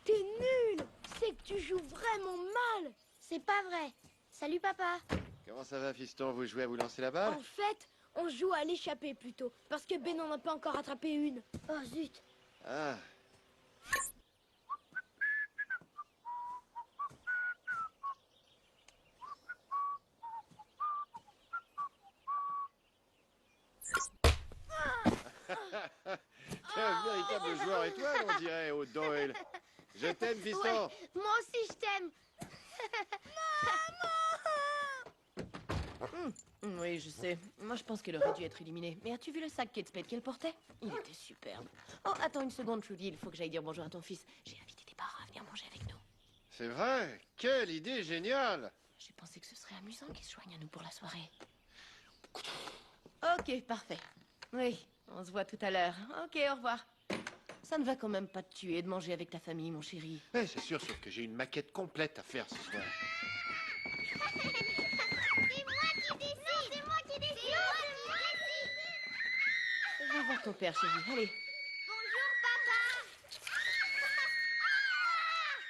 T'es nul! C'est que tu joues vraiment mal! C'est pas vrai. Salut, papa. Comment ça va, fiston? Vous jouez à vous lancer la balle? En fait, on joue à l'échapper plutôt, parce que Ben n'en a pas encore attrapé une. Oh, zut. Ah. T'es un véritable joueur étoile, on dirait, O'Doyle. Je t'aime, fiston. Ouais, moi aussi, je t'aime. Oui, je sais. Moi, je pense qu'elle aurait dû être éliminée. Mais as-tu vu le sac Kate Spade qu'elle portait? Il était superbe. Oh, attends une seconde, Trudy. Il faut que j'aille dire bonjour à ton fils. J'ai invité tes parents à venir manger avec nous. C'est vrai? Quelle idée géniale! J'ai pensé que ce serait amusant qu'ils se joignent à nous pour la soirée. Ok, parfait. Oui, on se voit tout à l'heure. Ok, au revoir. Ça ne va quand même pas te tuer de manger avec ta famille, mon chéri. Oui, c'est sûr, sauf que j'ai une maquette complète à faire ce soir. Va voir ton père, chéri. Allez.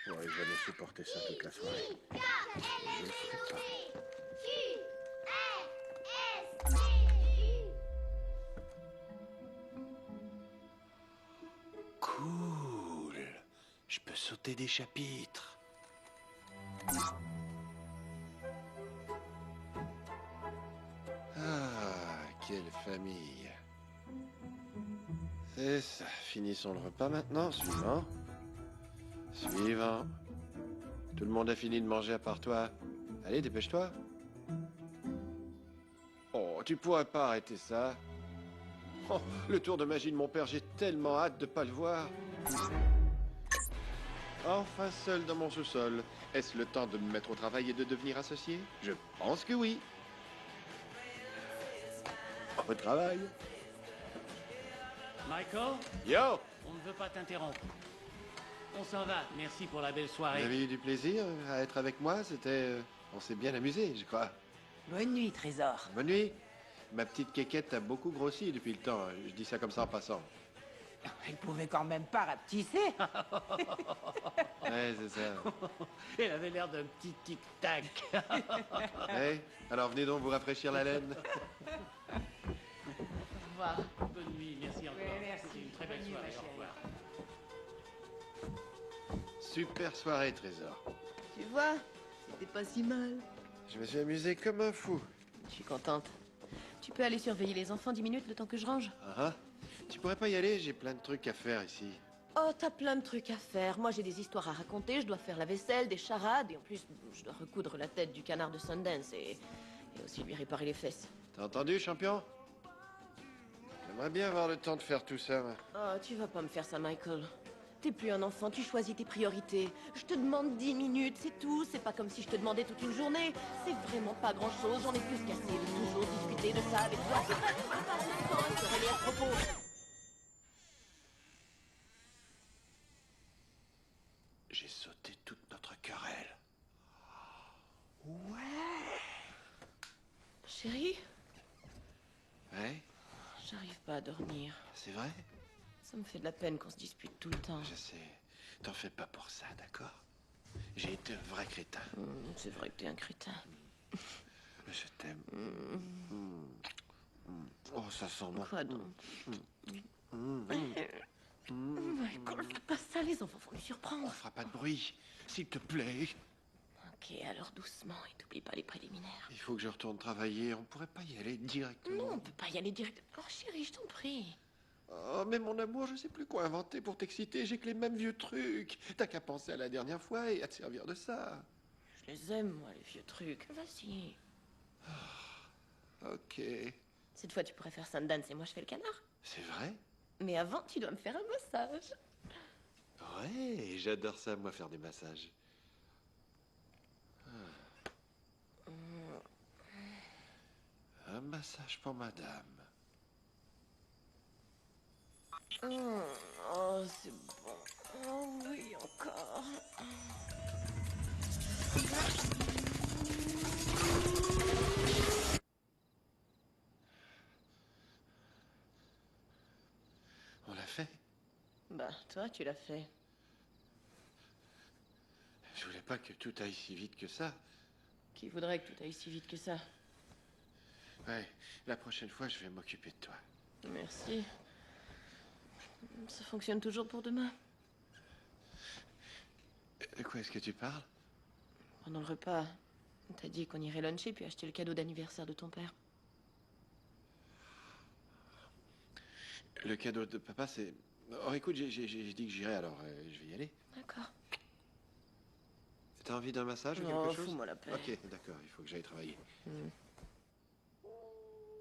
Ouais, je vais me supporter ça toute la soirée. Je le ferai pas. Cool. Je peux sauter des chapitres. Ah, quelle famille. C'est ça. Finissons le repas maintenant. Suivant. Suivant. Tout le monde a fini de manger à part toi. Allez, dépêche-toi. Oh, tu pourrais pas arrêter ça. Oh, le tour de magie de mon père, j'ai tellement hâte de pas le voir. Enfin seul dans mon sous-sol. Est-ce le temps de me mettre au travail et de devenir associé? Je pense que oui. Au travail. Michael? Yo! On ne veut pas t'interrompre. On s'en va. Merci pour la belle Vous soirée. avez eu du plaisir à être avec moi? C'était... on s'est bien amusé, je crois. Bonne nuit, Trésor. Bonne nuit. Ma petite quéquette a beaucoup grossi depuis le temps. Je dis ça comme ça en passant. Elle pouvait quand même pas rapetisser. Ouais, c'est ça. Elle avait l'air d'un petit tic-tac. Hey, alors venez donc vous rafraîchir la laine. Au revoir. Bonne nuit, merci encore. C'était une très belle soirée. Au revoir. Super soirée, Trésor. Tu vois, c'était pas si mal. Je me suis amusé comme un fou. Je suis contente. Tu peux aller surveiller les enfants 10 minutes le temps que je range? Ah, tu pourrais pas y aller? J'ai plein de trucs à faire ici. Oh, t'as plein de trucs à faire. Moi, j'ai des histoires à raconter. Je dois faire la vaisselle, des charades. Et en plus, je dois recoudre la tête du canard de Sundance. Et Et aussi lui réparer les fesses. T'as entendu, champion? J'aimerais bien avoir le temps de faire tout ça, moi. Oh, tu vas pas me faire ça, Michael. T'es plus un enfant, tu choisis tes priorités. Je te demande 10 minutes, c'est tout. C'est pas comme si je te demandais toute une journée. C'est vraiment pas grand-chose. J'en ai plus qu'assez de toujours discuter de ça avec toi. C'est pas le temps de se relayer à propos. J'ai sauté toute notre querelle. Chérie, Ouais? j'arrive pas à dormir. C'est vrai? Ça me fait de la peine qu'on se dispute tout le temps. Je sais. T'en fais pas pour ça, d'accord? J'ai été un vrai crétin. C'est vrai que t'es un crétin. Je t'aime. Oh, ça sent bon. Quoi donc? Michael, fais pas ça, les enfants vont lui surprendre. On fera pas de bruit, s'il te plaît. Ok, alors doucement et t'oublies pas les préliminaires. Il faut que je retourne travailler. On pourrait pas y aller directement. Non, on peut pas y aller direct. Oh chérie, je t'en prie. Oh, mais mon amour, je sais plus quoi inventer pour t'exciter. J'ai que les mêmes vieux trucs. T'as qu'à penser à la dernière fois et à te servir de ça. Je les aime, moi, les vieux trucs. Vas-y. Ok. Cette fois, tu pourrais faire Sundance et moi, je fais le canard. C'est vrai? Mais avant, tu dois me faire un massage. Ouais, j'adore ça, moi, faire des massages. Un massage pour madame. Oh, c'est bon. Oh oui, encore. On l'a fait? Bah, toi, tu l'as fait. Je voulais pas que tout aille si vite que ça. Qui voudrait que tout aille si vite que ça? Ouais, la prochaine fois, je vais m'occuper de toi. Merci. Ça fonctionne toujours pour demain? De quoi est-ce que tu parles? Pendant le repas, t'as dit qu'on irait luncher puis acheter le cadeau d'anniversaire de ton père. Le cadeau de papa, c'est... Oh, écoute, j'ai dit que j'irais, alors je vais y aller. D'accord. T'as envie d'un massage ou Non, quelque chose? fous-moi la paix. Ok, d'accord, il faut que j'aille travailler.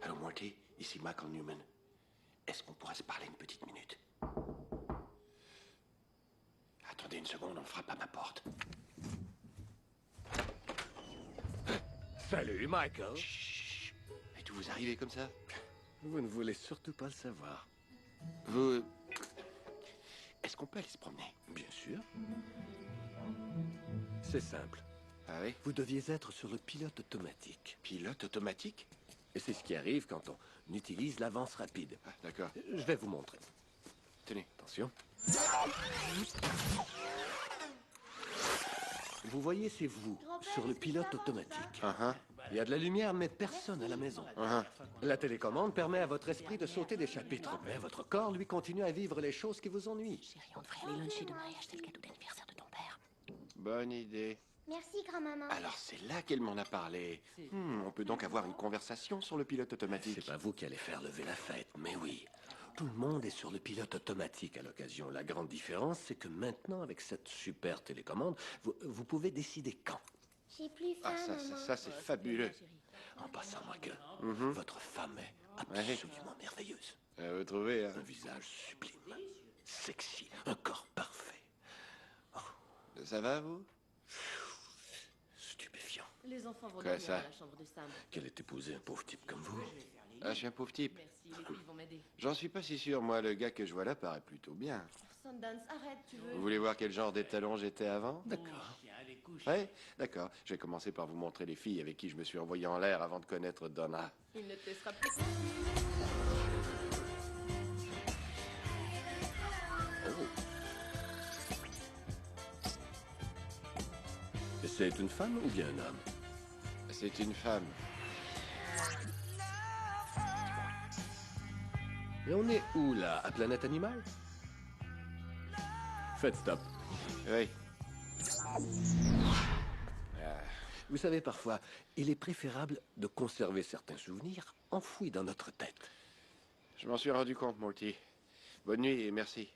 Allô, Morty, ici Michael Newman. Est-ce qu'on pourrait se parler une petite minute? Attendez une seconde, on frappe à ma porte. Salut, Michael. Chut. Et d'où vous arrivez comme ça? Vous ne voulez surtout pas le savoir. Vous... Est-ce qu'on peut aller se promener? Bien sûr. C'est simple. Ah oui? Vous deviez être sur le pilote automatique. Pilote automatique? Et c'est ce qui arrive quand on utilise l'avance rapide. Ah, d'accord. Je vais vous montrer. Tenez. Attention. Vous voyez, c'est vous, sur le pilote automatique. Il y a de la lumière, mais personne à la maison. La télécommande permet à votre esprit de sauter des chapitres, mais votre corps, lui, continue à vivre les choses qui vous ennuient. Chérie, on devrait aller luncher demain et acheter le cadeau d'anniversaire de ton père. Bonne idée. Merci, grand-maman. Alors c'est là qu'elle m'en a parlé. On peut donc avoir une conversation sur le pilote automatique. C'est pas vous qui allez faire lever la fête, mais oui. Tout le monde est sur le pilote automatique à l'occasion. La grande différence, c'est que maintenant, avec cette super télécommande, vous pouvez décider quand. J'ai plus faim, Ah, maman. ça c'est fabuleux. En passant, Michael, votre femme est absolument merveilleuse. Vous trouvez, hein? Un visage sublime, sexy, un corps parfait. Ça va, vous? Stupéfiant. Les enfants vont Quoi, dormir ça? dans la chambre de Sam. Qu'elle ait épousé un pauvre type comme vous. Ah, je suis un pauvre type. Merci, les filles vont m'aider. J'en suis pas si sûr, moi. Le gars que je vois là paraît plutôt bien. Sundance, arrête, tu veux? Vous voulez voir quel genre d'étalon j'étais avant? D'accord. Ouais, d'accord. Je vais commencer par vous montrer les filles avec qui je me suis envoyé en l'air avant de connaître Donna. Il ne te laissera plus. C'est une femme ou bien un homme? C'est une femme. Et on est où, là? À Planète Animal? Faites stop. Oui. Vous savez, parfois, il est préférable de conserver certains souvenirs enfouis dans notre tête. Je m'en suis rendu compte, Morty. Bonne nuit et merci.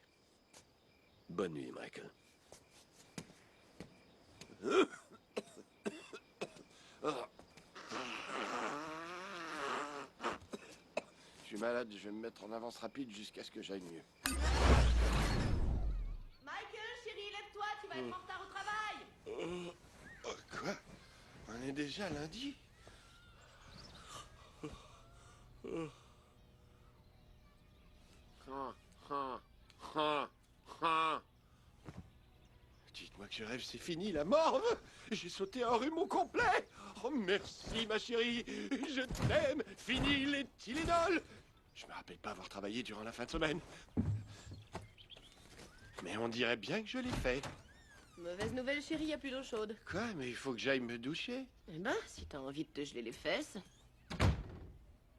Bonne nuit, Michael. malade, je vais me mettre en avance rapide jusqu'à ce que j'aille mieux. Michael, chérie, lève-toi, tu vas être en retard au travail. Quoi? On est déjà lundi? Dites-moi que je rêve, c'est fini, la morve! J'ai sauté un rhume au complet! Oh, merci, ma chérie! Je t'aime! Fini les Tylenol! Je me rappelle pas avoir travaillé durant la fin de semaine. Mais on dirait bien que je l'ai fait. Mauvaise nouvelle, chérie, y a plus d'eau chaude. Quoi? Mais il faut que j'aille me doucher. Eh ben, si t'as envie de te geler les fesses.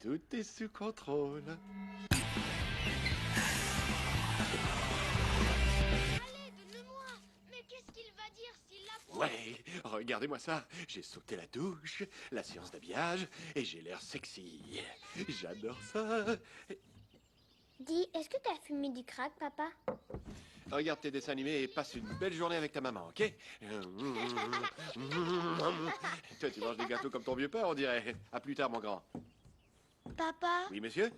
Tout est sous contrôle. Allez, donne-le-moi. Mais qu'est-ce qu'il va dire s'il la voit? Ouais, regardez-moi ça. J'ai sauté la douche, la séance d'habillage, et j'ai l'air sexy. J'adore ça. Dis, est-ce que t'as fumé du crack, papa? Regarde tes dessins animés et passe une belle journée avec ta maman, ok? Toi, tu manges des gâteaux comme ton vieux père, on dirait. À plus tard, mon grand. Papa, Oui, monsieur?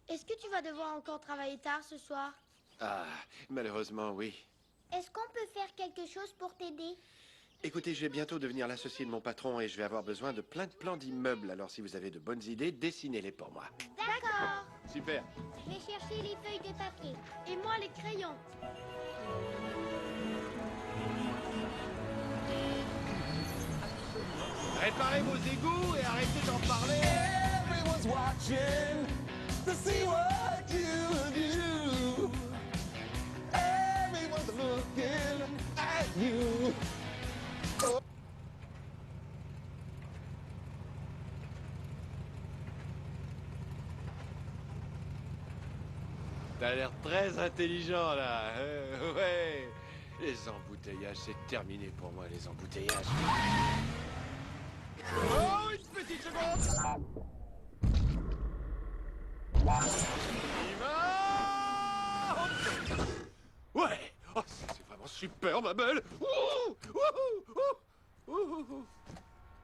est-ce que tu vas devoir encore travailler tard ce soir? Ah, malheureusement, oui. Est-ce qu'on peut faire quelque chose pour t'aider? Écoutez, je vais bientôt devenir l'associé de mon patron et je vais avoir besoin de plein de plans d'immeubles. Alors, si vous avez de bonnes idées, dessinez-les pour moi. D'accord. Super. Je vais chercher les feuilles de papier. Et moi, les crayons. Réparez vos égouts et arrêtez d'en parler. Everyone's watching to see what you do. Everyone's looking at you. T'as l'air très intelligent, là. Ouais. Les embouteillages, c'est terminé pour moi, les embouteillages. Oh, une petite seconde. Ouais. Oh, c'est vraiment super, ma belle.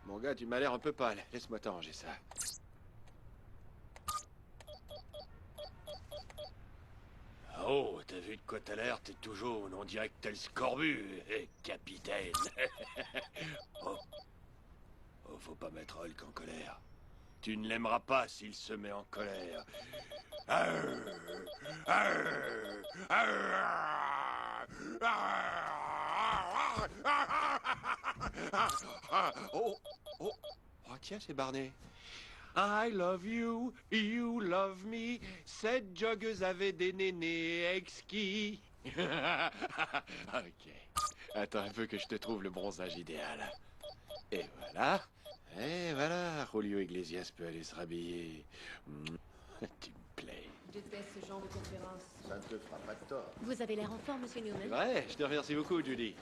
Mon gars, tu m'as l'air un peu pâle. Laisse-moi t'arranger ça. Oh, t'as vu de quoi t'as l'air? T'es tout jaune, on dirait que t'as le scorbut, capitaine. Oh. Oh, faut pas mettre Hulk en colère. Tu ne l'aimeras pas s'il se met en colère. Oh, oh, oh, tiens, c'est Barney. I love you, you love me. Cette joggeuse avait des nénés exquis. Ok. Attends un peu que je te trouve le bronzage idéal. Et voilà. Et voilà. Julio Iglesias peut aller se rhabiller. Tu me plais. Je déteste ce genre de conférence. Ça ne te fera pas de tort. Vous avez l'air en forme, monsieur Newman. C'est vrai, je te remercie beaucoup, Judy.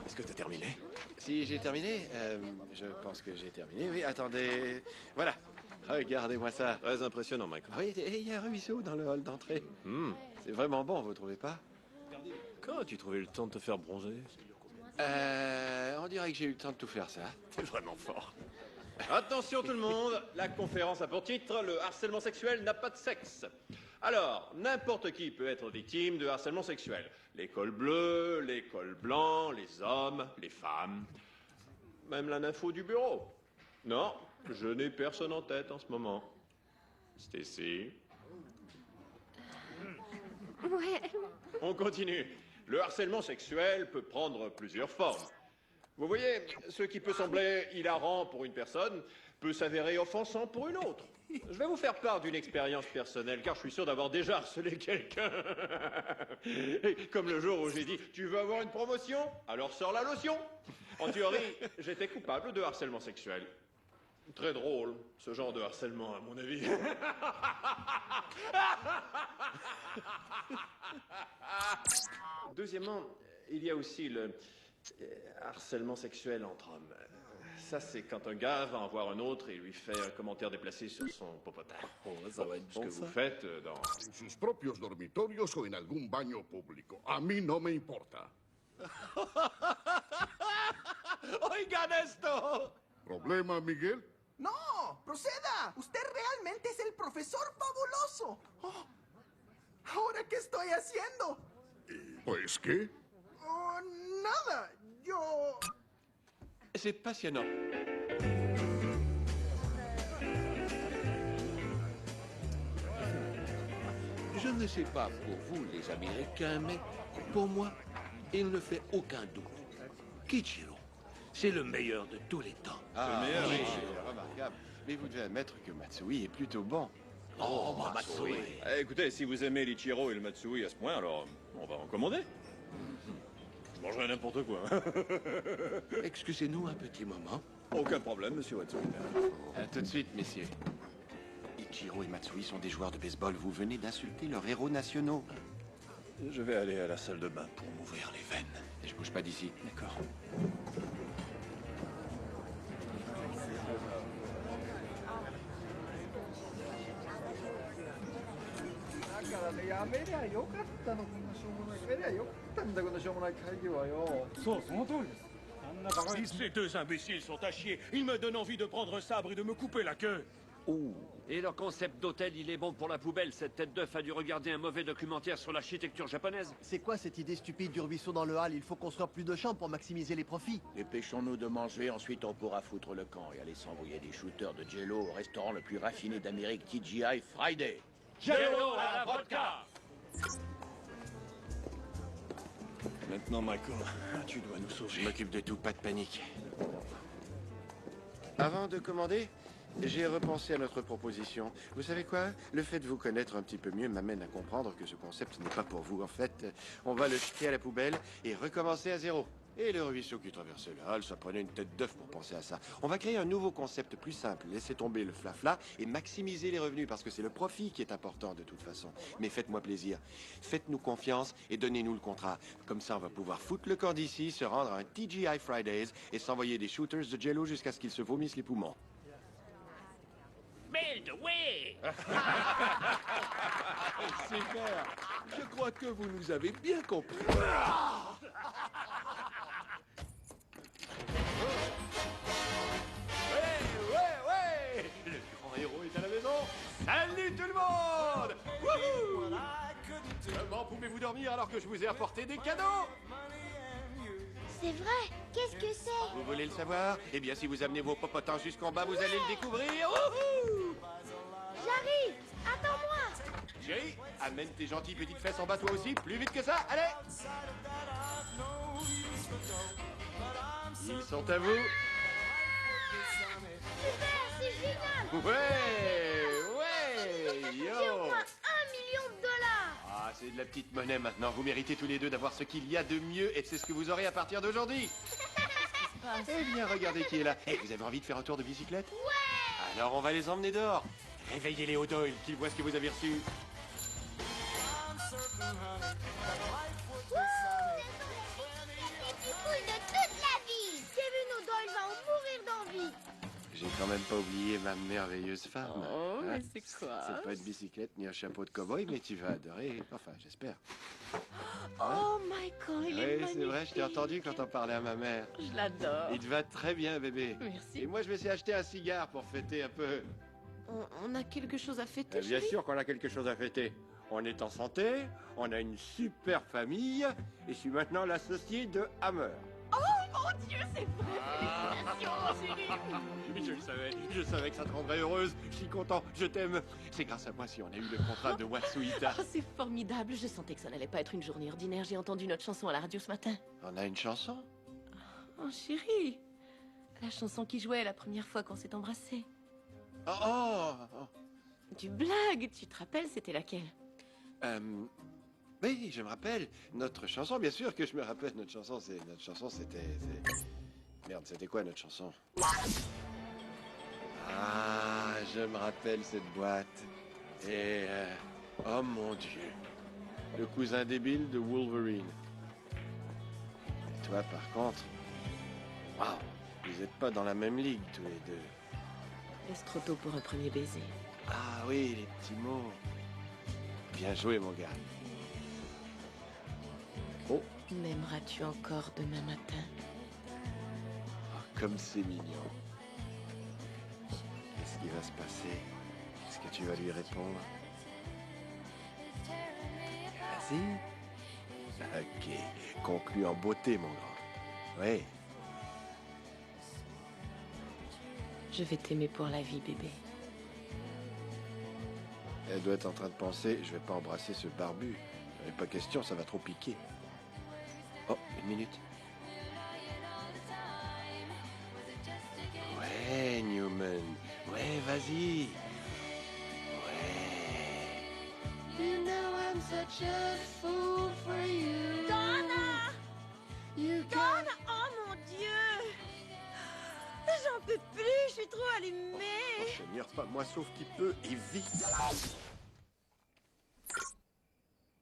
Est-ce que t'as terminé? Si j'ai terminé, je pense que j'ai terminé. Oui, attendez. Voilà. Regardez-moi ça. Très impressionnant, Michael. Oui, et il y a un ruisseau dans le hall d'entrée. C'est vraiment bon, vous trouvez pas? Quand as-tu trouvé le temps de te faire bronzer? On dirait que j'ai eu le temps de tout faire, ça. T'es vraiment fort. Attention tout le monde, la conférence a pour titre « Le harcèlement sexuel n'a pas de sexe ». Alors, n'importe qui peut être victime de harcèlement sexuel. Les cols bleus, les cols blancs, les hommes, les femmes, même la nympho du bureau. Non, je n'ai personne en tête en ce moment. Stacy? Ouais. On continue. Le harcèlement sexuel peut prendre plusieurs formes. Vous voyez, ce qui peut sembler hilarant pour une personne peut s'avérer offensant pour une autre. Je vais vous faire part d'une expérience personnelle, car je suis sûr d'avoir déjà harcelé quelqu'un. Comme le jour où j'ai dit « Tu veux avoir une promotion? Alors sors la lotion !» En théorie, j'étais coupable de harcèlement sexuel. Très drôle, ce genre de harcèlement, à mon avis. Deuxièmement, il y a aussi le harcèlement sexuel entre hommes. Ça, c'est quand un gars va en voir un autre et lui fait un commentaire déplacé sur son popotin. Ça va être Ce bon, que ça. vous faites dans... En sus propios dormitorios o en algún baño público. A mí no me importa. Oigan esto. ¿Problema, Miguel? No, proceda. Usted realmente es el profesor fabuloso. Oh, ¿ahora qué estoy haciendo? Pues, ¿qué? Oh, nada. Yo... C'est passionnant. Je ne sais pas pour vous, les Américains, mais pour moi, il ne fait aucun doute. Kichiro, c'est le meilleur de tous les temps. Ah, Le meilleur, oui, oui. c'est remarquable. Mais vous devez admettre que Matsui est plutôt bon. Oh, Matsui. Eh, écoutez, si vous aimez l'Ichiro et le Matsui à ce point, alors on va en commander. Je mangerai n'importe quoi. Excusez-nous un petit moment. Aucun problème, monsieur Matsui. À tout de suite, messieurs. Ichiro et Matsui sont des joueurs de baseball. Vous venez d'insulter leurs héros nationaux. Je vais aller à la salle de bain pour m'ouvrir les veines. Et je bouge pas d'ici. D'accord. Ces deux imbéciles sont à chier. Ils me donnent envie de prendre un sabre et de me couper la queue. Et leur concept d'hôtel, il est bon pour la poubelle. Cette tête d'œuf a dû regarder un mauvais documentaire sur l'architecture japonaise. C'est quoi cette idée stupide du ruisseau dans le hall? Il faut construire plus de chambres pour maximiser les profits. Dépêchons-nous de manger, ensuite on pourra foutre le camp et aller s'envoyer des shooters de Jello au restaurant le plus raffiné d'Amérique, TGI Friday. Jello à la vodka! Maintenant, Michael, tu dois nous sauver. Je m'occupe de tout, pas de panique. Avant de commander, j'ai repensé à notre proposition. Vous savez quoi? Le fait de vous connaître un petit peu mieux m'amène à comprendre que ce concept n'est pas pour vous. En fait, on va le jeter à la poubelle et recommencer à zéro. Et le ruisseau qui traversait le hall, ça prenait une tête d'œuf pour penser à ça. On va créer un nouveau concept plus simple, laisser tomber le flafla et maximiser les revenus parce que c'est le profit qui est important de toute façon. Mais faites-moi plaisir, faites-nous confiance et donnez-nous le contrat. Comme ça, on va pouvoir foutre le camp d'ici, se rendre à un TGI Fridays et s'envoyer des shooters de Jello jusqu'à ce qu'ils se vomissent les poumons. Build, oui. Super. Je crois que vous nous avez bien compris. Ouais. Le grand héros est à la maison. Salut tout le monde. Wouhou. Comment pouvez-vous dormir alors que je vous ai apporté des cadeaux? C'est vrai. Qu'est-ce que c'est? Vous voulez le savoir? Eh bien, si vous amenez vos popotins jusqu'en bas, vous allez le découvrir. Wouhou! J'arrive. Attends-moi. Jerry, amène tes gentilles petites fesses en bas toi aussi, plus vite que ça, allez! Ils sont à vous. Super, c'est génial. Ouais, J'ai yo! au moins 1 million de dollars. Ah, c'est de la petite monnaie maintenant. Vous méritez tous les deux d'avoir ce qu'il y a de mieux et c'est ce que vous aurez à partir d'aujourd'hui. Eh bien, regardez qui est là. Eh, vous avez envie de faire un tour de bicyclette? Ouais! Alors, on va les emmener dehors. Réveillez les O'Doyle, qu'ils voient ce que vous avez reçu. C'est plus cool de toute la vie. Kevin O'Doyle va en mourir d'envie. J'ai quand même pas oublié ma merveilleuse femme. Oh, mais Hein? c'est quoi? C'est pas une bicyclette ni un chapeau de cow-boy, mais tu vas adorer. Enfin, j'espère. Oh, Michael, il est Oui, magnifique. c'est vrai, je t'ai entendu quand t'en parlais à ma mère. Je l'adore. Il te va très bien, bébé. Merci. Et moi, je me suis acheté un cigare pour fêter un peu. On a quelque chose à fêter, Bien chérie? sûr qu'on a quelque chose à fêter. On est en santé, on a une super famille, et je suis maintenant l'associé de Hammer. Oh, mon Dieu, c'est vrai. Félicitations, chérie. Je savais que ça te rendrait heureuse. Je suis content, je t'aime. C'est grâce à moi si on a eu le contrat de Watsuita. Oh, c'est formidable. Je sentais que ça n'allait pas être une journée ordinaire. J'ai entendu notre chanson à la radio ce matin. On a une chanson? Oh, chérie. La chanson qui jouait la première fois qu'on s'est embrassés. Oh. Tu blagues. Tu te rappelles, c'était laquelle? Oui, je me rappelle. Notre chanson, bien sûr que je me rappelle. Notre chanson, c'était... Merde, c'était quoi notre chanson? Ah, je me rappelle cette boîte. Et... oh mon Dieu. Le cousin débile de Wolverine. Et toi, par contre... Waouh, vous n'êtes pas dans la même ligue, tous les deux. Est-ce trop tôt pour un premier baiser? Ah oui, les petits mots. Bien joué, mon gars. Oh, M'aimeras-tu encore demain matin? comme c'est mignon. Qu'est-ce qui va va se passer? Est-ce que tu vas lui répondre? Vas-y. Ok. Conclu en beauté, mon grand. Oui. Je vais t'aimer pour la vie, bébé. Elle doit être en train de penser, je vais pas embrasser ce barbu. Il n'est pas question, ça va trop piquer. Oh, une minute. Ouais, Newman. Ouais, vas-y. Ouais. You know I'm such a fool for you. Donna! You Donna! Oh mon Dieu! J'en peux plus, je suis trop allumée. Oh, Seigneur, pas moi sauf qui peut, et vite.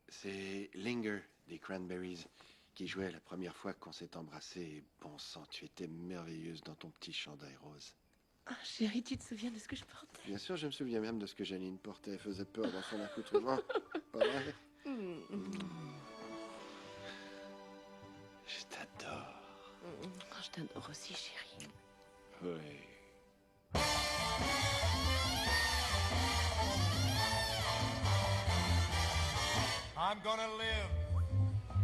C'est Linger des Cranberries qui jouait la première fois qu'on s'est embrassé. Bon sang, tu étais merveilleuse dans ton petit chandail rose. Ah, chérie, tu te souviens de ce que je porte? Bien sûr, je me souviens même de ce que Janine portait. Elle faisait peur dans son accoutrement. Pas vrai? Je t'adore. Je t'adore aussi, chérie. Oui. I'm gonna live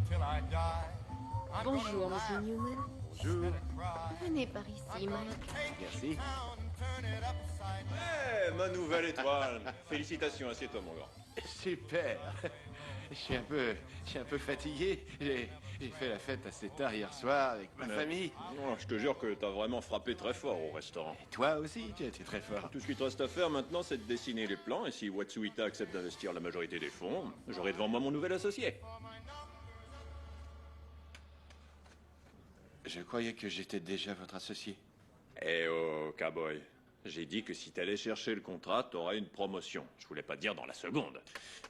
till I die. I'm Bonjour, gonna monsieur laugh Newman. Bonjour. Venez par ici, Mike. Merci. Ma nouvelle étoile. Félicitations, assieds-toi, mon grand. Super. Je suis un peu fatigué. J'ai fait la fête assez tard hier soir avec ma famille. Oh, je te jure que t'as vraiment frappé très fort au restaurant. Toi aussi, tu as été très fort. Tout ce qu'il te reste à faire maintenant, c'est de dessiner les plans. Et si Watsuita accepte d'investir la majorité des fonds, j'aurai devant moi mon nouvel associé. Je croyais que j'étais déjà votre associé. Eh oh, cowboy. J'ai dit que si t'allais chercher le contrat, t'aurais une promotion. Je voulais pas dire dans la seconde.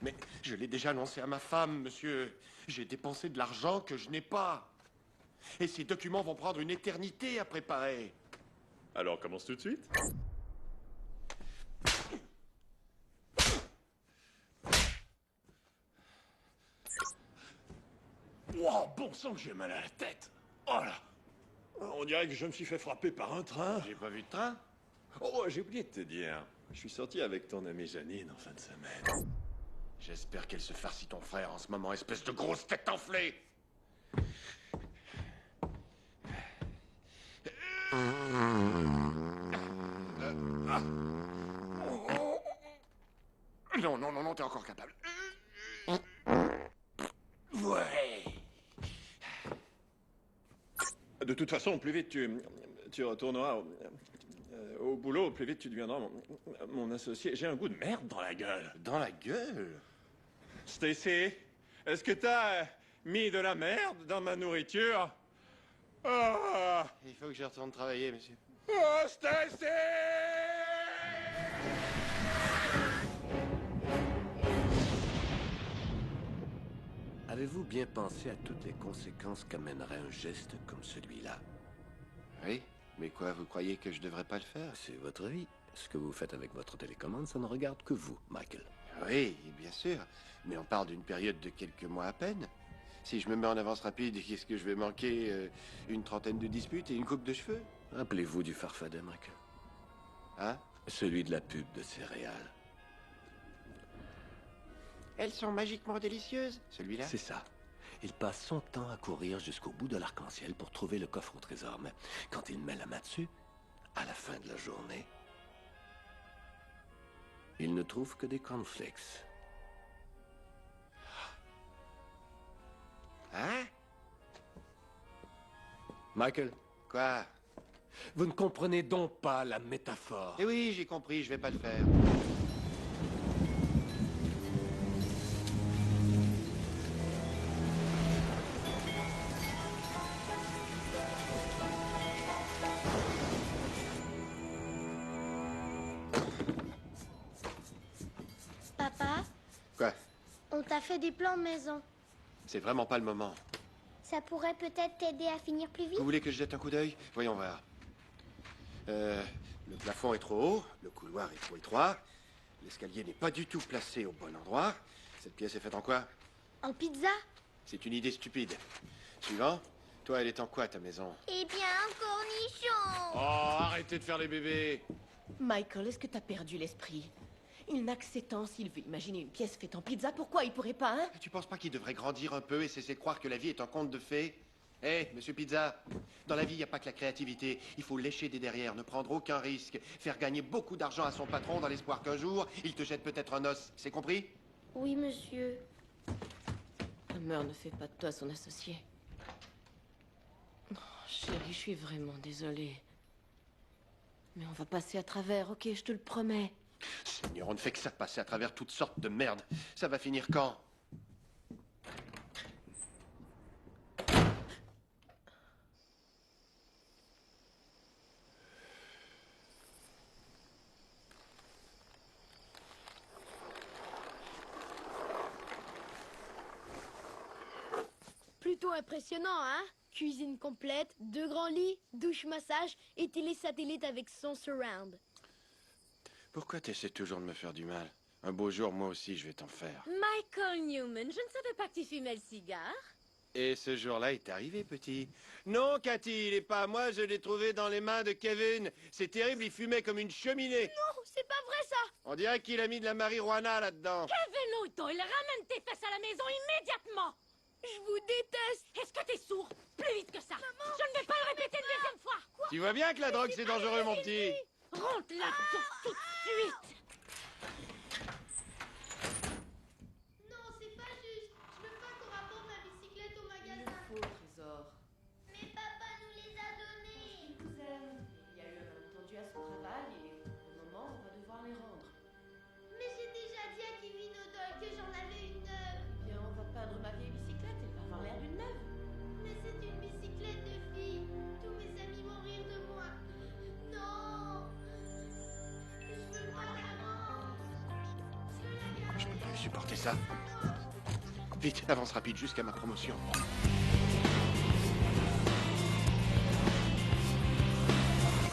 Mais je l'ai déjà annoncé à ma femme, monsieur. J'ai dépensé de l'argent que je n'ai pas. Et ces documents vont prendre une éternité à préparer. Alors commence tout de suite. Wow, bon sang que j'ai mal à la tête. Oh là. On dirait que je me suis fait frapper par un train. J'ai pas vu de train. Oh, j'ai oublié de te dire. Je suis sorti avec ton amie Janine en fin de semaine. J'espère qu'elle se farcit ton frère en ce moment, espèce de grosse tête enflée. Non, t'es encore capable. Ouais. De toute façon, plus vite tu retourneras au boulot, plus vite tu deviendras mon associé. J'ai un goût de merde dans la gueule. Dans la gueule? Stacy, est-ce que t'as mis de la merde dans ma nourriture? Oh, Il faut que je retourne travailler, monsieur. oh Stacy! Avez-vous bien pensé à toutes les conséquences qu'amènerait un geste comme celui-là? Oui, mais quoi, vous croyez que je devrais pas le faire? C'est votre vie. Ce que vous faites avec votre télécommande, ça ne regarde que vous, Michael. Oui, bien sûr. Mais on parle d'une période de quelques mois à peine. Si je me mets en avance rapide, qu'est-ce que je vais manquer? Une trentaine de disputes et une coupe de cheveux? Rappelez-vous du farfadet, Michael. Hein? Celui de la pub de céréales. Elles sont magiquement délicieuses, celui-là? C'est ça. Il passe son temps à courir jusqu'au bout de l'arc-en-ciel pour trouver le coffre au trésor. Mais quand il met la main dessus, à la fin de la journée, il ne trouve que des cornflakes. Hein? Michael? Quoi? Vous ne comprenez donc pas la métaphore. Eh oui, j'ai compris, je vais pas le faire. Papa, Quoi? on t'a fait des plans de maison. C'est vraiment pas le moment. Ça pourrait peut-être t'aider à finir plus vite. Vous voulez que je jette un coup d'œil? Voyons voir. Le plafond est trop haut, le couloir est trop étroit, l'escalier n'est pas du tout placé au bon endroit. Cette pièce est faite en quoi? En pizza? C'est une idée stupide. Suivant. Toi, elle est en quoi, ta maison? Eh bien, un cornichon. Oh, arrêtez de faire les bébés. Michael, est-ce que t'as perdu l'esprit? Il n'a que 7 ans. S'il veut imaginer une pièce faite en pizza, pourquoi il pourrait pas, hein? Tu penses pas qu'il devrait grandir un peu et cesser de croire que la vie est un conte de fées? Hé, monsieur Pizza, dans la vie, il n'y a pas que la créativité. Il faut lécher des derrières, ne prendre aucun risque, faire gagner beaucoup d'argent à son patron dans l'espoir qu'un jour, il te jette peut-être un os. C'est compris? Oui, monsieur. Hammer ne fait pas de toi son associé. Oh, chérie, je suis vraiment désolée. Mais on va passer à travers, ok, je te le promets. Seigneur, on ne fait que ça, passer à travers toutes sortes de merde. Ça va finir quand? Plutôt impressionnant, hein? Cuisine complète, 2 grands lits, douche-massage et télé-satellite avec son surround. Pourquoi t'essaies toujours de me faire du mal? Un beau jour, moi aussi, je vais t'en faire. Michael Newman, je ne savais pas que tu fumais le cigare. Et ce jour-là est arrivé, petit. Non, Cathy, il est pas à moi, je l'ai trouvé dans les mains de Kevin. C'est terrible, il fumait comme une cheminée. Non, c'est pas vrai ça! On dirait qu'il a mis de la marijuana là-dedans. Kevin O'Doyle, ramène tes fesses à la maison immédiatement! Je vous déteste! Est-ce que t'es sourd? Plus vite que ça! Maman, je ne vais pas le répéter une deuxième fois! Quoi? Tu vois bien que la drogue, c'est dangereux, mon petit. Rentre là-dedans tout de suite! Non, c'est pas juste. Je veux pas qu'on rapporte ma bicyclette au magasin. Faux trésor. Mais papa nous les a donnés. Il y a eu un malentendu à son travail et pour le moment, on va devoir les rendre. Mais j'ai déjà dit à Kevin O'Doyle que j'en avais une neuve. Eh bien, on va peindre ma vieille bicyclette, elle va avoir l'air d'une neuve. Mais c'est une bicyclette de fille. Tous mes amis vont rire de moi. Non. Je veux pas la rendre. Je veux la garder. Je peux plus supporter ça. Vite, avance rapide jusqu'à ma promotion.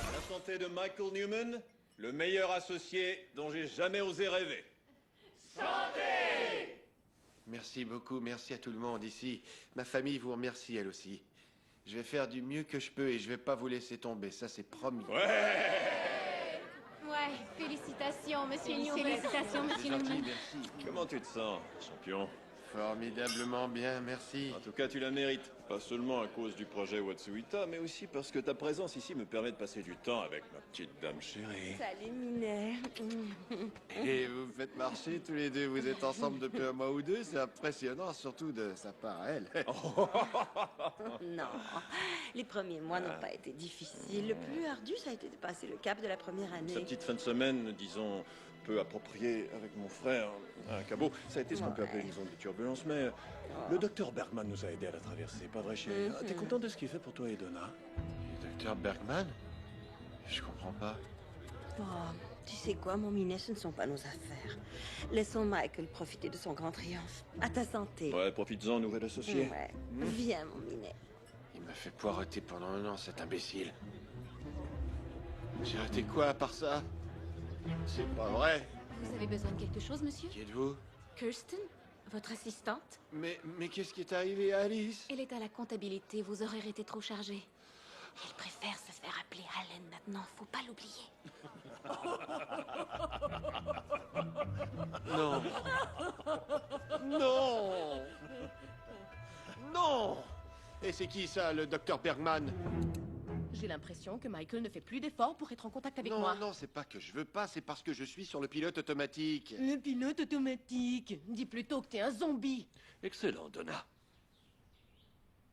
À la santé de Michael Newman, le meilleur associé dont j'ai jamais osé rêver. Santé! Merci beaucoup, merci à tout le monde ici. Ma famille vous remercie, elle aussi. Je vais faire du mieux que je peux et je vais pas vous laisser tomber, ça c'est promis. Ouais, félicitations, monsieur Newman. Félicitations, monsieur C'est gentil, Newman. merci. Comment tu te sens, champion? Formidablement bien, merci. En tout cas, tu la mérites. Pas seulement à cause du projet Watsuita, mais aussi parce que ta présence ici me permet de passer du temps avec ma petite dame chérie. Salut, Minet. Et vous me faites marcher tous les deux, vous êtes ensemble depuis 1 mois ou 2, c'est impressionnant, surtout de sa part à elle. Non, les premiers mois n'ont pas été difficiles. Le plus ardu, ça a été de passer le cap de la première année. Sa petite fin de semaine, disons, peu appropriée avec mon frère, un cabot, ça a été ce qu'on peut appeler une zone de turbulence, mais le docteur Bergman nous a aidés à la traverser, pas vrai, chérie? T'es content de ce qu'il fait pour toi et Donna? Le docteur Bergman? Je comprends pas. Oh, tu sais quoi, mon Minet, ce ne sont pas nos affaires. Laissons Michael profiter de son grand triomphe. À ta santé. Ouais, profites-en, nouvel associé. Ouais. Viens, mon Minet. Il m'a fait poireauter pendant 1 an, cet imbécile. J'ai raté quoi à part ça? C'est pas vrai. Vous avez besoin de quelque chose, monsieur? Qui êtes-vous? Kirsten, votre assistante? Mais qu'est-ce qui est arrivé à Alice? Elle est à la comptabilité, vos horaires étaient trop chargés. Elle préfère se faire appeler Allen maintenant, faut pas l'oublier. Non. Non. Non. Et c'est qui ça, le docteur Bergman? J'ai l'impression que Michael ne fait plus d'efforts pour être en contact avec Non, moi. non, c'est pas que je veux pas, c'est parce que je suis sur le pilote automatique. Le pilote automatique. Dis plutôt que t'es un zombie. Excellent, Donna.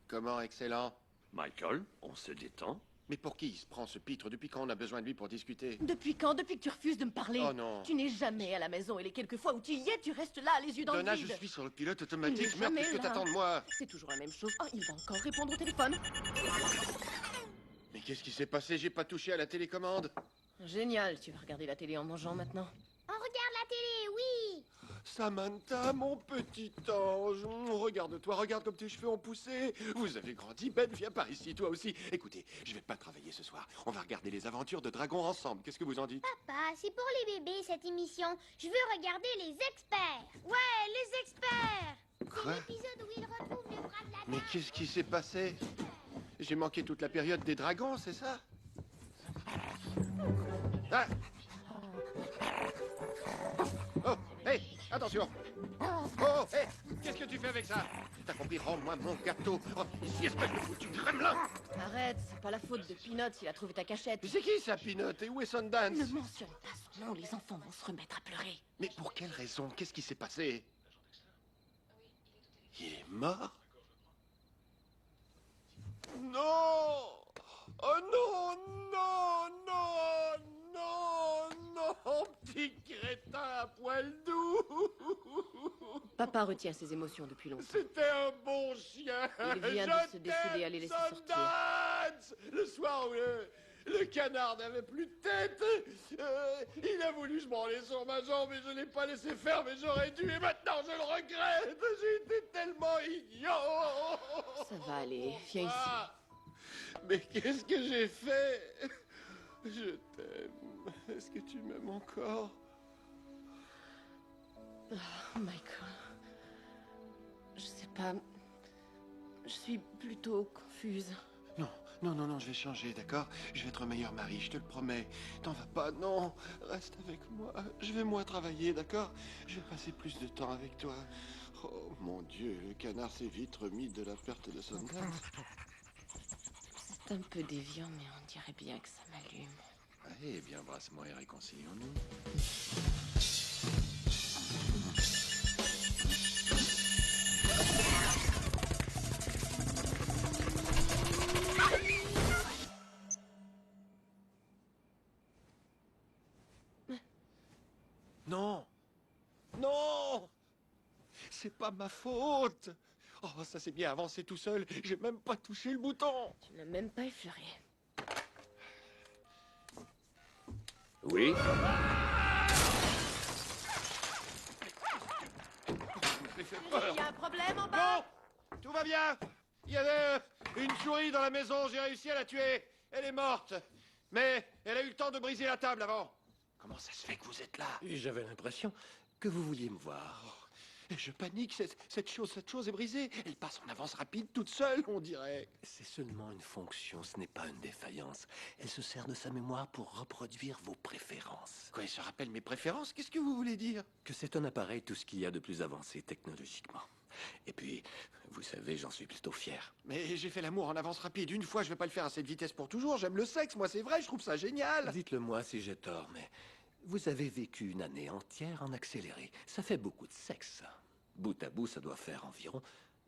Comment excellent? Michael, on se détend. Mais pour qui il se prend ce pitre? Depuis quand on a besoin de lui pour discuter? Depuis quand? Depuis que tu refuses de me parler. Oh non. Tu n'es jamais à la maison et les quelques fois où tu y es, tu restes là, les yeux dans Donna, le vide. je suis sur le pilote Tu automatique. n'es Merde, jamais qu'est-ce que là. t'attends de moi? C'est toujours la même chose. Oh, il va encore répondre au téléphone. Mais qu'est-ce qui s'est passé? J'ai pas touché à la télécommande. Génial, tu vas regarder la télé en mangeant maintenant. On regarde la télé, oui. Samantha, mon petit ange, regarde-toi, regarde comme tes cheveux ont poussé. Vous avez grandi, Ben, viens par ici, toi aussi. Écoutez, je vais pas travailler ce soir. On va regarder les aventures de dragons ensemble. Qu'est-ce que vous en dites? Papa, c'est pour les bébés cette émission. Je veux regarder les experts. Ouais, les experts. Quoi? L'épisode où ils retrouvent le bras de la Mais qu'est-ce qui s'est passé? J'ai manqué toute la période des dragons, c'est ça? Ah. Oh, hé, attention. Oh, hé, qu'est-ce que tu fais avec ça? T'as compris, rends-moi mon gâteau. Oh, ici, espèce de foutu gremlin. Arrête, c'est pas la faute de Peanut s'il a trouvé ta cachette. C'est qui ça, Peanut? Et où est Sundance? Ne mentionne pas son nom, les enfants vont se remettre à pleurer. Mais pour quelle raison? Qu'est-ce qui s'est passé? Il est mort? Non! Oh non, non, non, non, non, petit crétin à poil doux! Papa retient ses émotions depuis longtemps. C'était un bon chien! Il vient de se décider à les laisser sortir. Sundance! Le soir où le canard n'avait plus de tête, il a voulu se branler sur ma jambe et je l'ai pas laissé faire, mais j'aurais dû, et maintenant je le regrette! J'ai été tellement idiot! Ça va aller, viens ici. Ah, mais qu'est-ce que j'ai fait? Je t'aime. Est-ce que tu m'aimes encore? Oh, Michael. Je sais pas. Je suis plutôt confuse. Non, non, non, non, je vais changer, d'accord? Je vais être un meilleur mari, je te le promets. T'en vas pas, non. Reste avec moi. Je vais moi travailler, d'accord? Je vais passer plus de temps avec toi. Oh, mon Dieu, le canard s'est vite remis de la perte de son âme. C'est un peu déviant, mais on dirait bien que ça m'allume. Eh bien, embrasse-moi et réconcilions-nous. Non! Non! C'est pas ma faute! Oh, ça s'est bien avancé tout seul. J'ai même pas touché le bouton. Tu n'as même pas effleuré. Oui? J'ai fait Il peur. y a un problème en bas? Non! Tout va bien. Il y avait une souris dans la maison. J'ai réussi à la tuer. Elle est morte. Mais elle a eu le temps de briser la table avant. Comment ça se fait que vous êtes là? J'avais l'impression que vous vouliez me voir. Oh, je panique. Cette chose est brisée. Elle passe en avance rapide toute seule, on dirait. C'est seulement une fonction, ce n'est pas une défaillance. Elle se sert de sa mémoire pour reproduire vos préférences. Quoi, elle se rappelle mes préférences? Qu'est-ce que vous voulez dire? Que c'est un appareil tout ce qu'il y a de plus avancé technologiquement. Et puis, vous savez, j'en suis plutôt fier. Mais j'ai fait l'amour en avance rapide. Une fois, je vais pas le faire à cette vitesse pour toujours. J'aime le sexe, moi, c'est vrai, je trouve ça génial. Dites-le moi si j'ai tort, mais vous avez vécu une année entière en accéléré. Ça fait beaucoup de sexe. Bout à bout, ça doit faire environ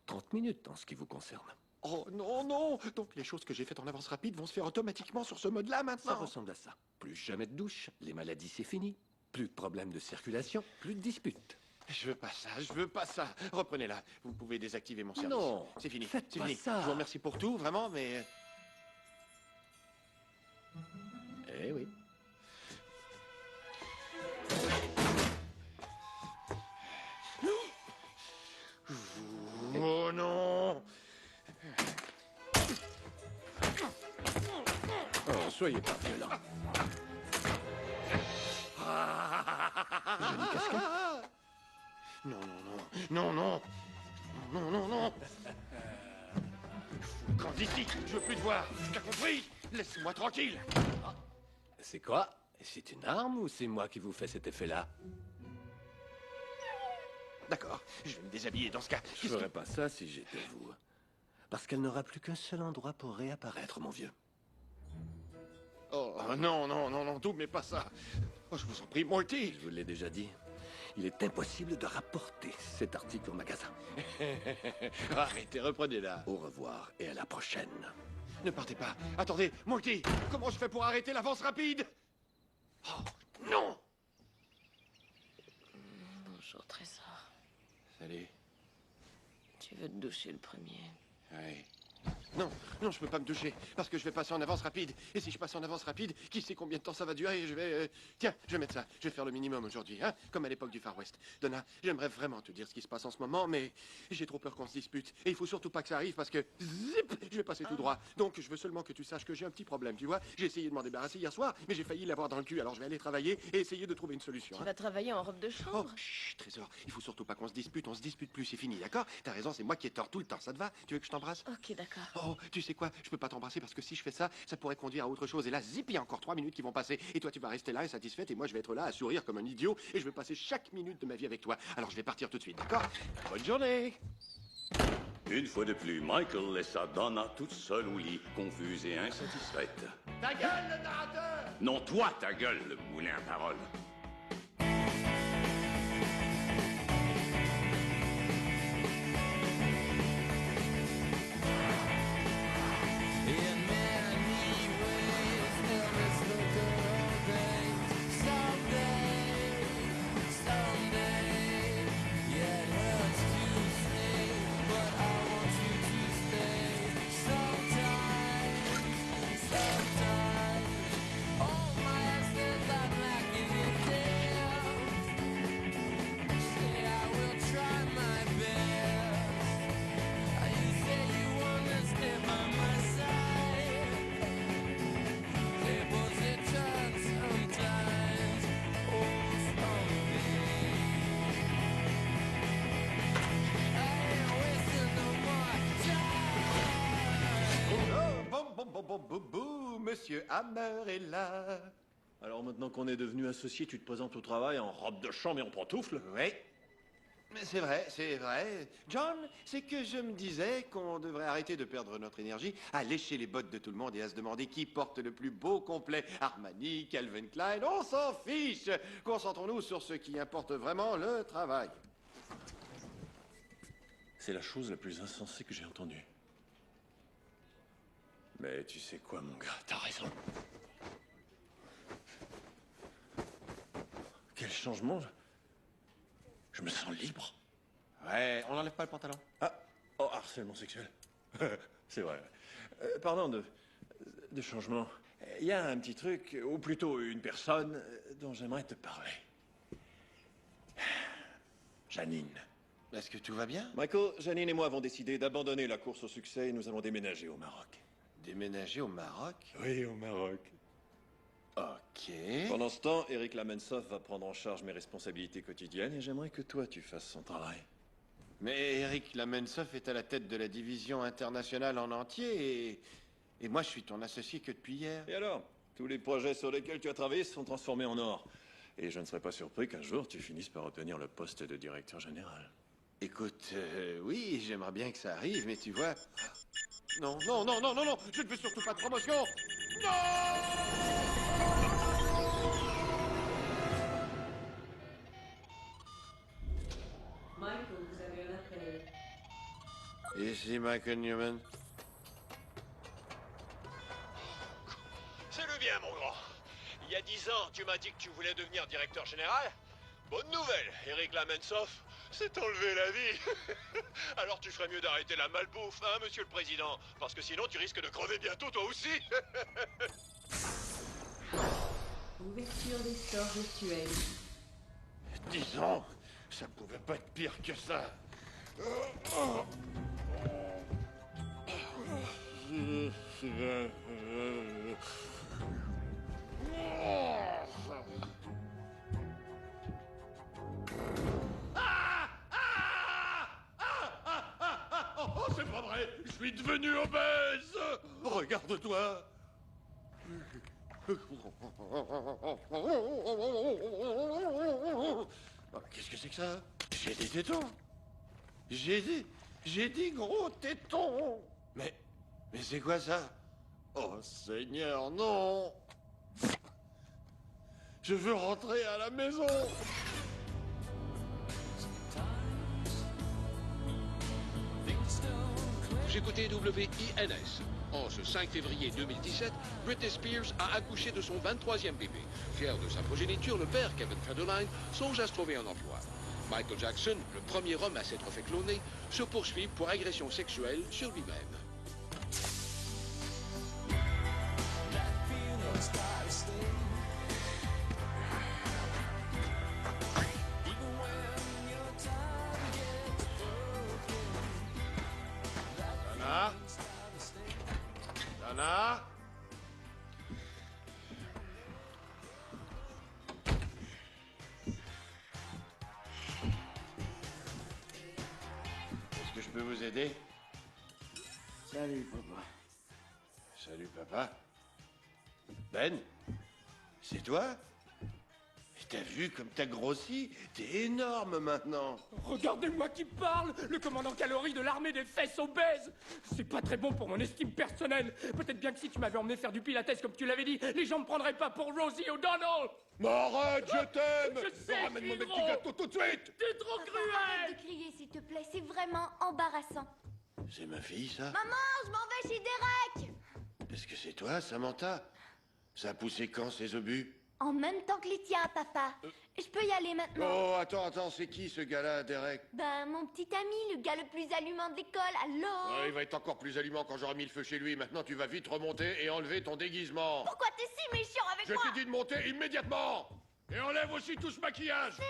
30 minutes en ce qui vous concerne. Oh non, non. Donc les choses que j'ai faites en avance rapide vont se faire automatiquement sur ce mode-là Ça maintenant. ressemble à ça. Plus jamais de douche, les maladies c'est fini. Plus de problèmes de circulation, plus de disputes. Je veux pas ça, je veux pas ça. Reprenez-la. Vous pouvez désactiver mon service. Non, c'est fini. faites C'est pas fini. ça. Je vous remercie pour tout, vraiment, mais... Eh oui. Oh non. Oh, soyez pas violent. Jolie casquette. Non, non, non. Non, non. Non, non, non. Quand d'ici, je veux plus te voir. T'as compris? Laisse-moi tranquille. C'est quoi? C'est une arme ou c'est moi qui vous fais cet effet-là? D'accord, je vais me déshabiller dans ce cas. Je ferais pas ça si j'étais vous. Parce qu'elle n'aura plus qu'un seul endroit pour réapparaître, mon vieux. Oh non, non, non, non, tout, mais pas ça. Oh, je vous en prie, Morty. Je vous l'ai déjà dit. Il est impossible de rapporter cet article au magasin. Arrêtez, reprenez-la. Au revoir et à la prochaine. Ne partez pas. Attendez, Morty, comment je fais pour arrêter l'avance rapide? Oh, non. Bonjour, Trésor. Salut. Tu veux te doucher le premier? Oui. Non, non, je peux pas me doucher, parce que je vais passer en avance rapide. Et si je passe en avance rapide, qui sait combien de temps ça va durer? Je vais... Tiens, je vais mettre ça. Je vais faire le minimum aujourd'hui, hein, comme à l'époque du Far West. Donna, j'aimerais vraiment te dire ce qui se passe en ce moment, mais j'ai trop peur qu'on se dispute. Et il faut surtout pas que ça arrive, parce que... Zip! Je vais passer tout droit. Donc, je veux seulement que tu saches que j'ai un petit problème, tu vois? J'ai essayé de m'en débarrasser hier soir, mais j'ai failli l'avoir dans le cul, alors je vais aller travailler et essayer de trouver une solution. Tu vas travailler en robe de chambre? Oh, chut, Trésor, il faut surtout pas qu'on se dispute, on se dispute plus, c'est fini, d'accord? T'as raison, c'est moi qui ai tort tout le temps, ça te va? Tu veux que je t'embrasse? Ok, d'accord. Oh, Oh, tu sais quoi? Je peux pas t'embrasser parce que si je fais ça, ça pourrait conduire à autre chose. Et là, zip, il y a encore 3 minutes qui vont passer. Et toi, tu vas rester là insatisfaite et moi, je vais être là à sourire comme un idiot et je vais passer chaque minute de ma vie avec toi. Alors, je vais partir tout de suite, d'accord? Bonne journée! Une fois de plus, Michael laissa Donna toute seule au lit, confuse et insatisfaite. Ta gueule, le narrateur! Non, toi, ta gueule, le moulin à paroles. Monsieur Hammer est là. Alors maintenant qu'on est devenus associés, tu te présentes au travail en robe de chambre et en pantoufles? Oui. Mais c'est vrai, c'est vrai. John, c'est que je me disais qu'on devrait arrêter de perdre notre énergie à lécher les bottes de tout le monde et à se demander qui porte le plus beau complet. Armani, Calvin Klein, on s'en fiche. Concentrons-nous sur ce qui importe vraiment, le travail. C'est la chose la plus insensée que j'ai entendue. Mais tu sais quoi, mon gars, t'as raison. Quel changement. Je me sens libre. Ouais, on n'enlève pas le pantalon. Ah, oh, harcèlement sexuel. C'est vrai. Parlant de changement, il y a un petit truc, ou plutôt une personne, dont j'aimerais te parler. Janine. Est-ce que tout va bien? Michael, Janine et moi avons décidé d'abandonner la course au succès et nous allons déménager au Maroc. Déménager au Maroc? Oui, au Maroc. Ok. Pendant ce temps, Eric Lamensov va prendre en charge mes responsabilités quotidiennes et j'aimerais que toi, tu fasses son travail. Mais Eric Lamensov est à la tête de la division internationale en entier et moi, je suis ton associé que depuis hier. Et alors? Tous les projets sur lesquels tu as travaillé se sont transformés en or. Et je ne serais pas surpris qu'un jour, tu finisses par obtenir le poste de directeur général. Écoute, oui, j'aimerais bien que ça arrive, mais tu vois... Non, non, non, non, non, non, je ne veux surtout pas de promotion. Non! Michael, vous avez un appel. Ici Michael Newman. C'est le bien, mon grand. Il y a 10 ans, tu m'as dit que tu voulais devenir directeur général. Bonne nouvelle, Eric Lamensov s'est enlevé la vie. Alors tu ferais mieux d'arrêter la malbouffe, hein, monsieur le président? Parce que sinon, tu risques de crever bientôt, toi aussi. Ouverture des stores virtuels. 10 ans, ça pouvait pas être pire que ça. Oh, c'est pas vrai! Je suis devenu obèse! Regarde-toi! Qu'est-ce que c'est que ça? J'ai des tétons. J'ai des gros tétons. Mais c'est quoi ça? Oh Seigneur, non! Je veux rentrer à la maison. Vous écoutez WINS. En ce 5 février 2017, Britney Spears a accouché de son 23e bébé. Fier de sa progéniture, le père, Kevin Federline, songe à se trouver un emploi. Michael Jackson, le premier homme à s'être fait cloner, se poursuit pour agression sexuelle sur lui-même. Donna? Donna? Est-ce que je peux vous aider? Salut, papa. Salut, papa. Ben, c'est toi? T'as vu comme t'as grossi? T'es énorme maintenant. Regardez-moi qui parle, le commandant Calorie de l'armée des fesses obèses. C'est pas très bon pour mon estime personnelle. Peut-être bien que si tu m'avais emmené faire du pilates comme tu l'avais dit, les gens me prendraient pas pour Rosie O'Donnell. Mais arrête, je t'aime! Je sais, Ramène-moi mes Hydro. petits gâteaux tout de suite! T'es trop Arrête cruel. de crier, s'il te plaît, c'est vraiment embarrassant. C'est ma fille, ça? Maman, je m'en vais chez Derek. Est-ce que c'est toi, Samantha? Ça a poussé quand, ces obus? En même temps que les tiens, papa. Je peux y aller maintenant. Oh, attends, c'est qui, ce gars-là, Derek? Ben, mon petit ami, le gars le plus allumant de l'école, alors... Ouais, il va être encore plus allumant quand j'aurai mis le feu chez lui. Maintenant, tu vas vite remonter et enlever ton déguisement. Pourquoi t'es si méchant avec Je moi? t'ai dit de monter immédiatement! Et enlève aussi tout ce maquillage! C'est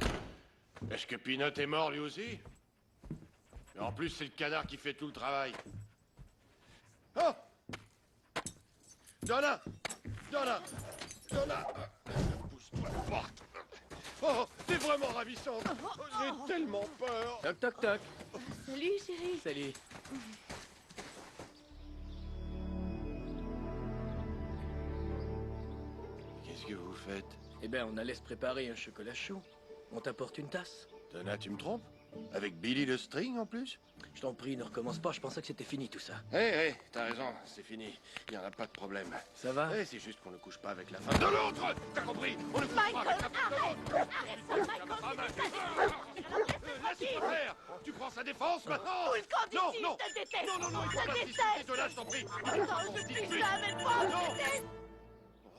ça! Est-ce que Peanut est mort, lui aussi? Mais en plus, c'est le canard qui fait tout le travail. Oh! Donna! Pousse-toi, porte! Oh, t'es vraiment ravissante! J'ai tellement peur! Toc toc toc. Salut, chérie. Salut. Qu'est-ce que vous faites? Eh ben, on allait se préparer un chocolat chaud. On t'apporte une tasse? Donna, tu me trompes? Avec Billy le string, en plus? Je t'en prie, ne recommence pas, je pensais que c'était fini tout ça. Hé, t'as raison, c'est fini. Il n'y en a pas de problème. Ça va? Eh, c'est juste qu'on ne couche pas avec la femme de l'autre! T'as compris? On ne couche pas avec la femme de l'autre! Laisse-moi faire! Tu prends sa défense maintenant? Non, non! Je te déteste! Non, non, non, il faut pas discuter, Donna, je t'en prie! Attends, je suis plus avec moi, je Non. déteste!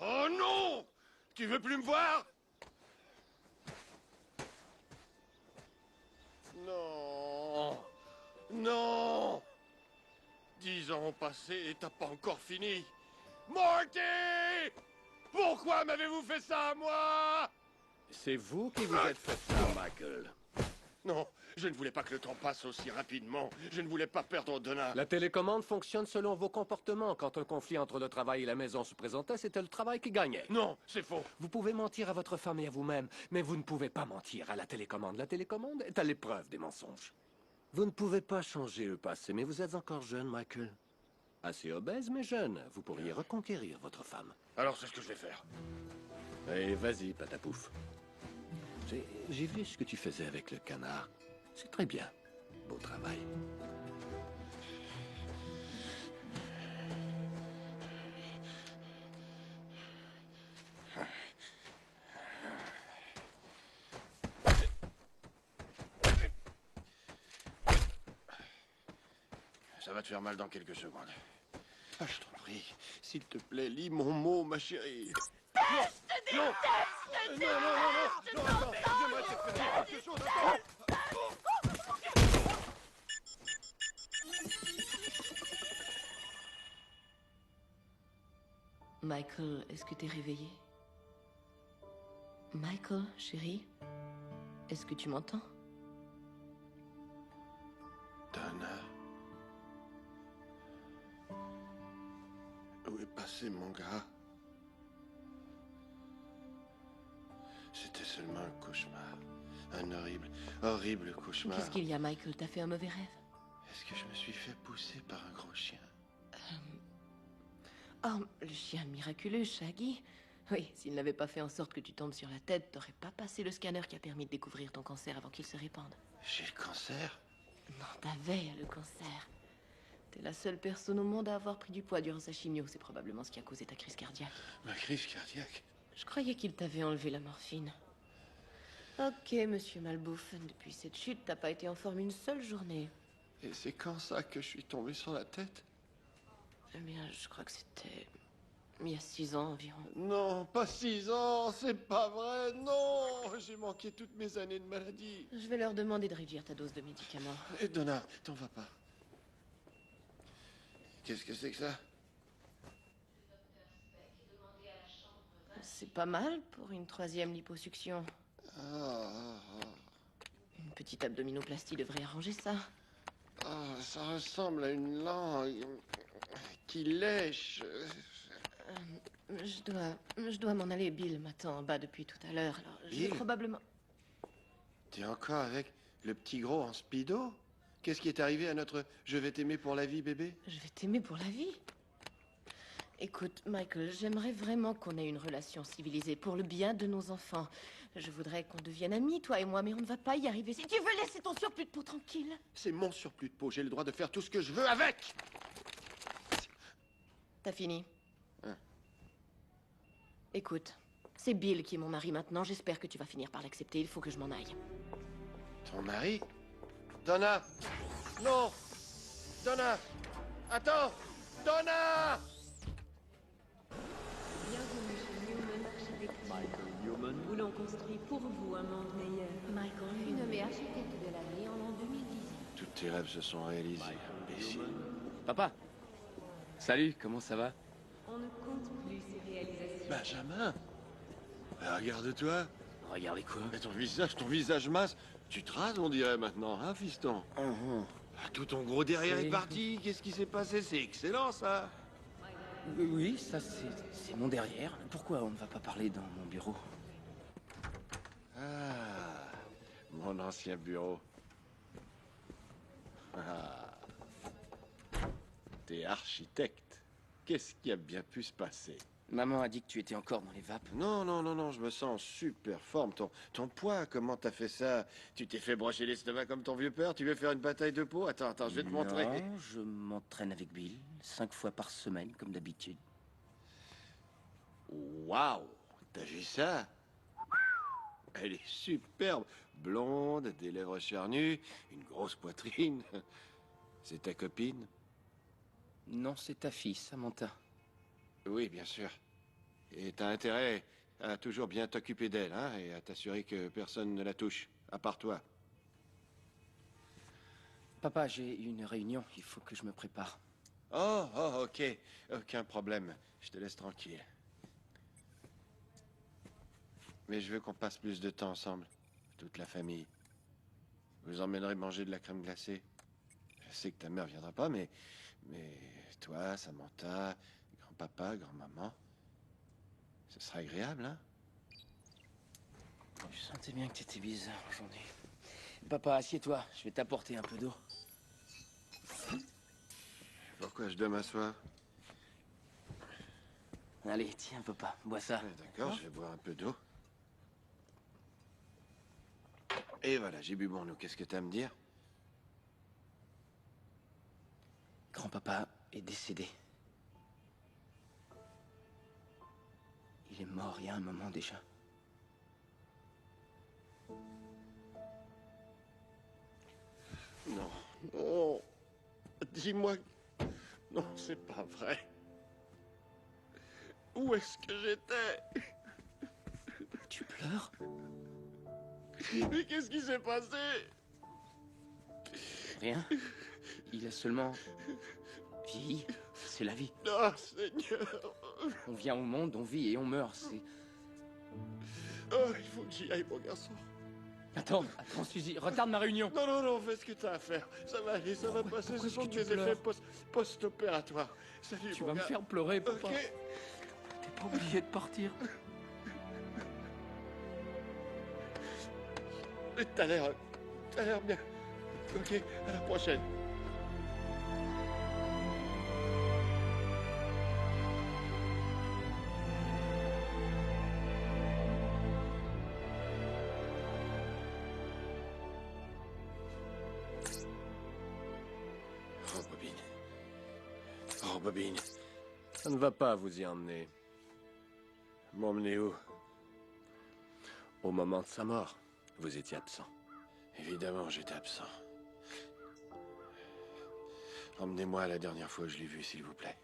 Oh non! Tu veux plus me voir? Non! Non! 10 ans ont passé et t'as pas encore fini. Morty! Pourquoi m'avez-vous fait ça à moi? C'est vous qui vous êtes fait ça, Michael. Non, je ne voulais pas que le temps passe aussi rapidement. Je ne voulais pas perdre Donna. La télécommande fonctionne selon vos comportements. Quand un conflit entre le travail et la maison se présentait, c'était le travail qui gagnait. Non, c'est faux. Vous pouvez mentir à votre femme et à vous-même, mais vous ne pouvez pas mentir à la télécommande. La télécommande est à l'épreuve des mensonges. Vous ne pouvez pas changer le passé, mais vous êtes encore jeune, Michael. Assez obèse, mais jeune. Vous pourriez reconquérir votre femme. Alors c'est ce que je vais faire. Allez, vas-y, patapouf. J'ai vu ce que tu faisais avec le canard. C'est très bien. Beau travail. Ça va te faire mal dans quelques secondes. Ah, je t'en prie, s'il te plaît, lis mon mot, ma chérie. Je te Non. déteste! Non, attends, j'aimerais te faire dire quelque chose, attends. Michael, est-ce que t'es réveillé? Michael, chérie? Est-ce que tu m'entends? Donna. Où est passé mon gars? C'était seulement un cauchemar. Un horrible cauchemar. Qu'est-ce qu'il y a, Michael? T'as fait un mauvais rêve? Est-ce que je me suis fait pousser par un gros chien? Oh, le chien miraculeux, Shaggy. Oui, s'il n'avait pas fait en sorte que tu tombes sur la tête, t'aurais pas passé le scanner qui a permis de découvrir ton cancer avant qu'il se répande. J'ai le cancer? Non, t'avais le cancer. T'es la seule personne au monde à avoir pris du poids durant sa chimio. C'est probablement ce qui a causé ta crise cardiaque. Ma crise cardiaque? Je croyais qu'il t'avait enlevé la morphine. Ok, monsieur Malbouffe. Depuis cette chute, t'as pas été en forme une seule journée. Et c'est quand ça que je suis tombé sur la tête? Eh bien, je crois que c'était... il y a 6 ans environ. Non, pas 6 ans, c'est pas vrai, non! J'ai manqué toutes mes années de maladie. Je vais leur demander de réduire ta dose de médicaments. Et Donna, t'en vas pas. Qu'est-ce que c'est que ça? C'est pas mal pour une 3e liposuction. Une petite abdominoplastie devrait arranger ça. Ça ressemble à une langue qui lèche. Je dois m'en aller. Bill m'attend en bas depuis tout à l'heure. Alors, je vais Bill? probablement... T'es encore avec le petit gros en speedo? Qu'est-ce qui est arrivé à notre « Je vais t'aimer pour la vie », bébé? Je vais t'aimer pour la vie. Écoute, Michael, j'aimerais vraiment qu'on ait une relation civilisée pour le bien de nos enfants. Je voudrais qu'on devienne amis, toi et moi, mais on ne va pas y arriver. Si tu veux laisser ton surplus de peau tranquille. C'est mon surplus de peau, j'ai le droit de faire tout ce que je veux avec. T'as fini? Hein. Écoute, c'est Bill qui est mon mari maintenant. J'espère que tu vas finir par l'accepter. Il faut que je m'en aille. Ton mari? Donna! Non! Donna! Attends! Donna! Bienvenue chez Newman Architecture. Où l'on construit pour vous un monde meilleur. Michael fut nommé architecte de l'année en l'an 2010. Tous tes rêves se sont réalisés, imbécile. Papa! Salut, comment ça va? On ne compte plus ses réalisations. Benjamin! Regarde-toi! Regardez quoi? Mais ton visage mince, tu te rases, on dirait maintenant, hein, fiston? Tout ton gros derrière est parti, qu'est-ce qui s'est passé? C'est excellent, ça! Oui, ça c'est mon derrière. Pourquoi on ne va pas parler dans mon bureau? Ah, mon ancien bureau. Ah. T'es architecte. Qu'est-ce qui a bien pu se passer? Maman a dit que tu étais encore dans les vapes. Non, je me sens en super forme. Ton poids, comment t'as fait ça? Tu t'es fait brocher l'estomac comme ton vieux père? Tu veux faire une bataille de peau? Attends, je vais te montrer. Non, je m'entraîne avec Bill, 5 fois par semaine, comme d'habitude. Waouh! T'as vu ça? Elle est superbe. Blonde, des lèvres charnues, une grosse poitrine. C'est ta copine? Non, c'est ta fille, Samantha. Oui, bien sûr. Et t'as intérêt à toujours bien t'occuper d'elle, hein, et à t'assurer que personne ne la touche, à part toi. Papa, j'ai une réunion, il faut que je me prépare. Oh, ok. Aucun problème. Je te laisse tranquille. Mais je veux qu'on passe plus de temps ensemble. Toute la famille. Vous emmènerez manger de la crème glacée. Je sais que ta mère viendra pas, mais toi, Samantha, grand-papa, grand-maman, ce sera agréable, hein? Je sentais bien que t'étais bizarre aujourd'hui. Papa, assieds-toi, je vais t'apporter un peu d'eau. Pourquoi je dois m'asseoir? Allez, tiens, papa, bois ça. D'accord, je vais boire un peu d'eau. Et voilà, j'ai bu mon eau. Qu'est-ce que t'as à me dire? Grand-papa est décédé. Il est mort il y a un moment déjà. Non. Dis-moi... Non, c'est pas vrai. Où est-ce que j'étais? Tu pleures? Mais qu'est-ce qui s'est passé? Rien. Il a seulement vieilli. C'est la vie. Oh, Seigneur. On vient au monde, on vit et on meurt. C'est... Oh, il faut que j'y aille, mon garçon. Attends, Suzy, retarde ma réunion. Non, fais ce que t'as à faire. Ça va aller, ça va passer. Ce sont des effets post-opératoires. Salut, tu vas me faire pleurer, papa. Ok. T'es pas obligé de partir. T'as l'air bien. Ok, à la prochaine. Oh, Bobine. Ça ne va pas vous y emmener. M'emmener où? Au moment de sa mort, vous étiez absent. Évidemment, j'étais absent. Emmenez-moi à la dernière fois où je l'ai vu, s'il vous plaît.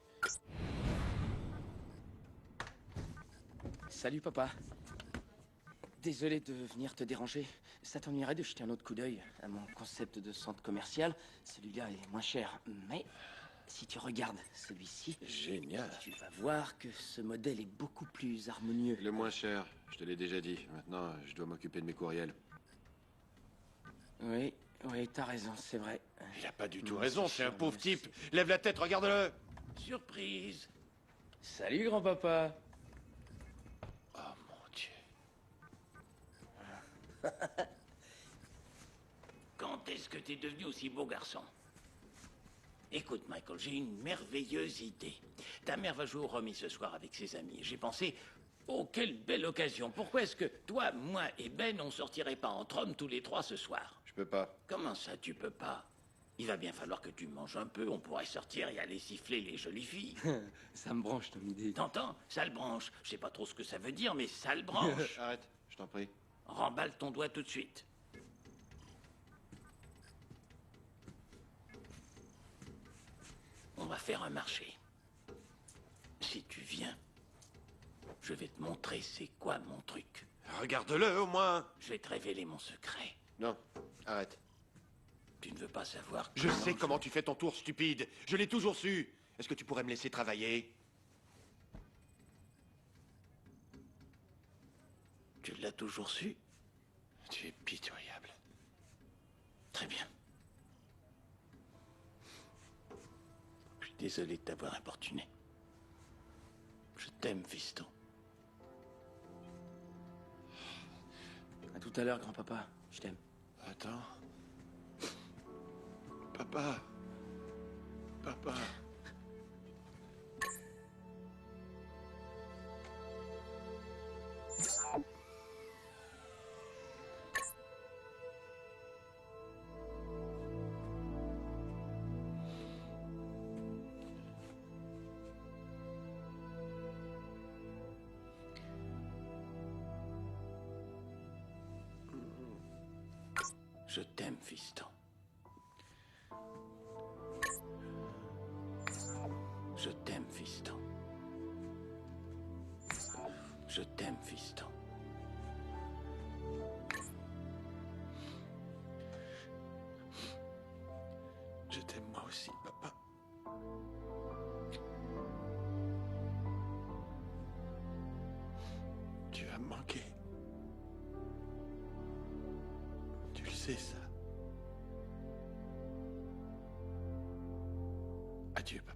Salut, papa. Désolé de venir te déranger. Ça t'ennuierait de jeter un autre coup d'œil à mon concept de centre commercial? Celui-là est moins cher, mais si tu regardes celui-ci... Génial. Tu vas voir que ce modèle est beaucoup plus harmonieux. Le moins cher, je te l'ai déjà dit. Maintenant, je dois m'occuper de mes courriels. Oui, t'as raison, c'est vrai. Il a pas du tout raison, c'est un pauvre type. Lève la tête, regarde-le. Surprise. Salut, grand-papa. Oh, mon Dieu. Quand est-ce que était devenu aussi beau garçon. Écoute, Michael, j'ai une merveilleuse idée. Ta mère va jouer au Romy ce soir avec ses amis. J'ai pensé, oh, quelle belle occasion. Pourquoi est-ce que toi, moi et Ben, on sortirait pas entre hommes tous les trois ce soir? Je peux pas. Comment ça, tu peux pas? Il va bien falloir que tu manges un peu. On pourrait sortir et aller siffler les jolies filles. Ça me branche ton idée. T'entends? Ça le branche. Je sais pas trop ce que ça veut dire, mais ça le branche. Arrête, je t'en prie. Remballe ton doigt tout de suite. On va faire un marché. Si tu viens, je vais te montrer c'est quoi mon truc. Regarde-le, au moins. Je vais te révéler mon secret. Non, arrête. Tu ne veux pas savoir Je sais comment tu fais ton tour, stupide. Je l'ai toujours su. Est-ce que tu pourrais me laisser travailler? Tu l'as toujours su? Tu es pitoyable. Très bien. Je suis désolé de t'avoir importuné. Je t'aime, fiston. À tout à l'heure, grand-papa. Je t'aime. Attends. Papa. Papa. Je t'aime, fiston. Je t'aime, fiston. Je t'aime, fiston. Je t'aime moi aussi, papa. Tu vas me manquer. Tu le sais, ça. Adieu, papa.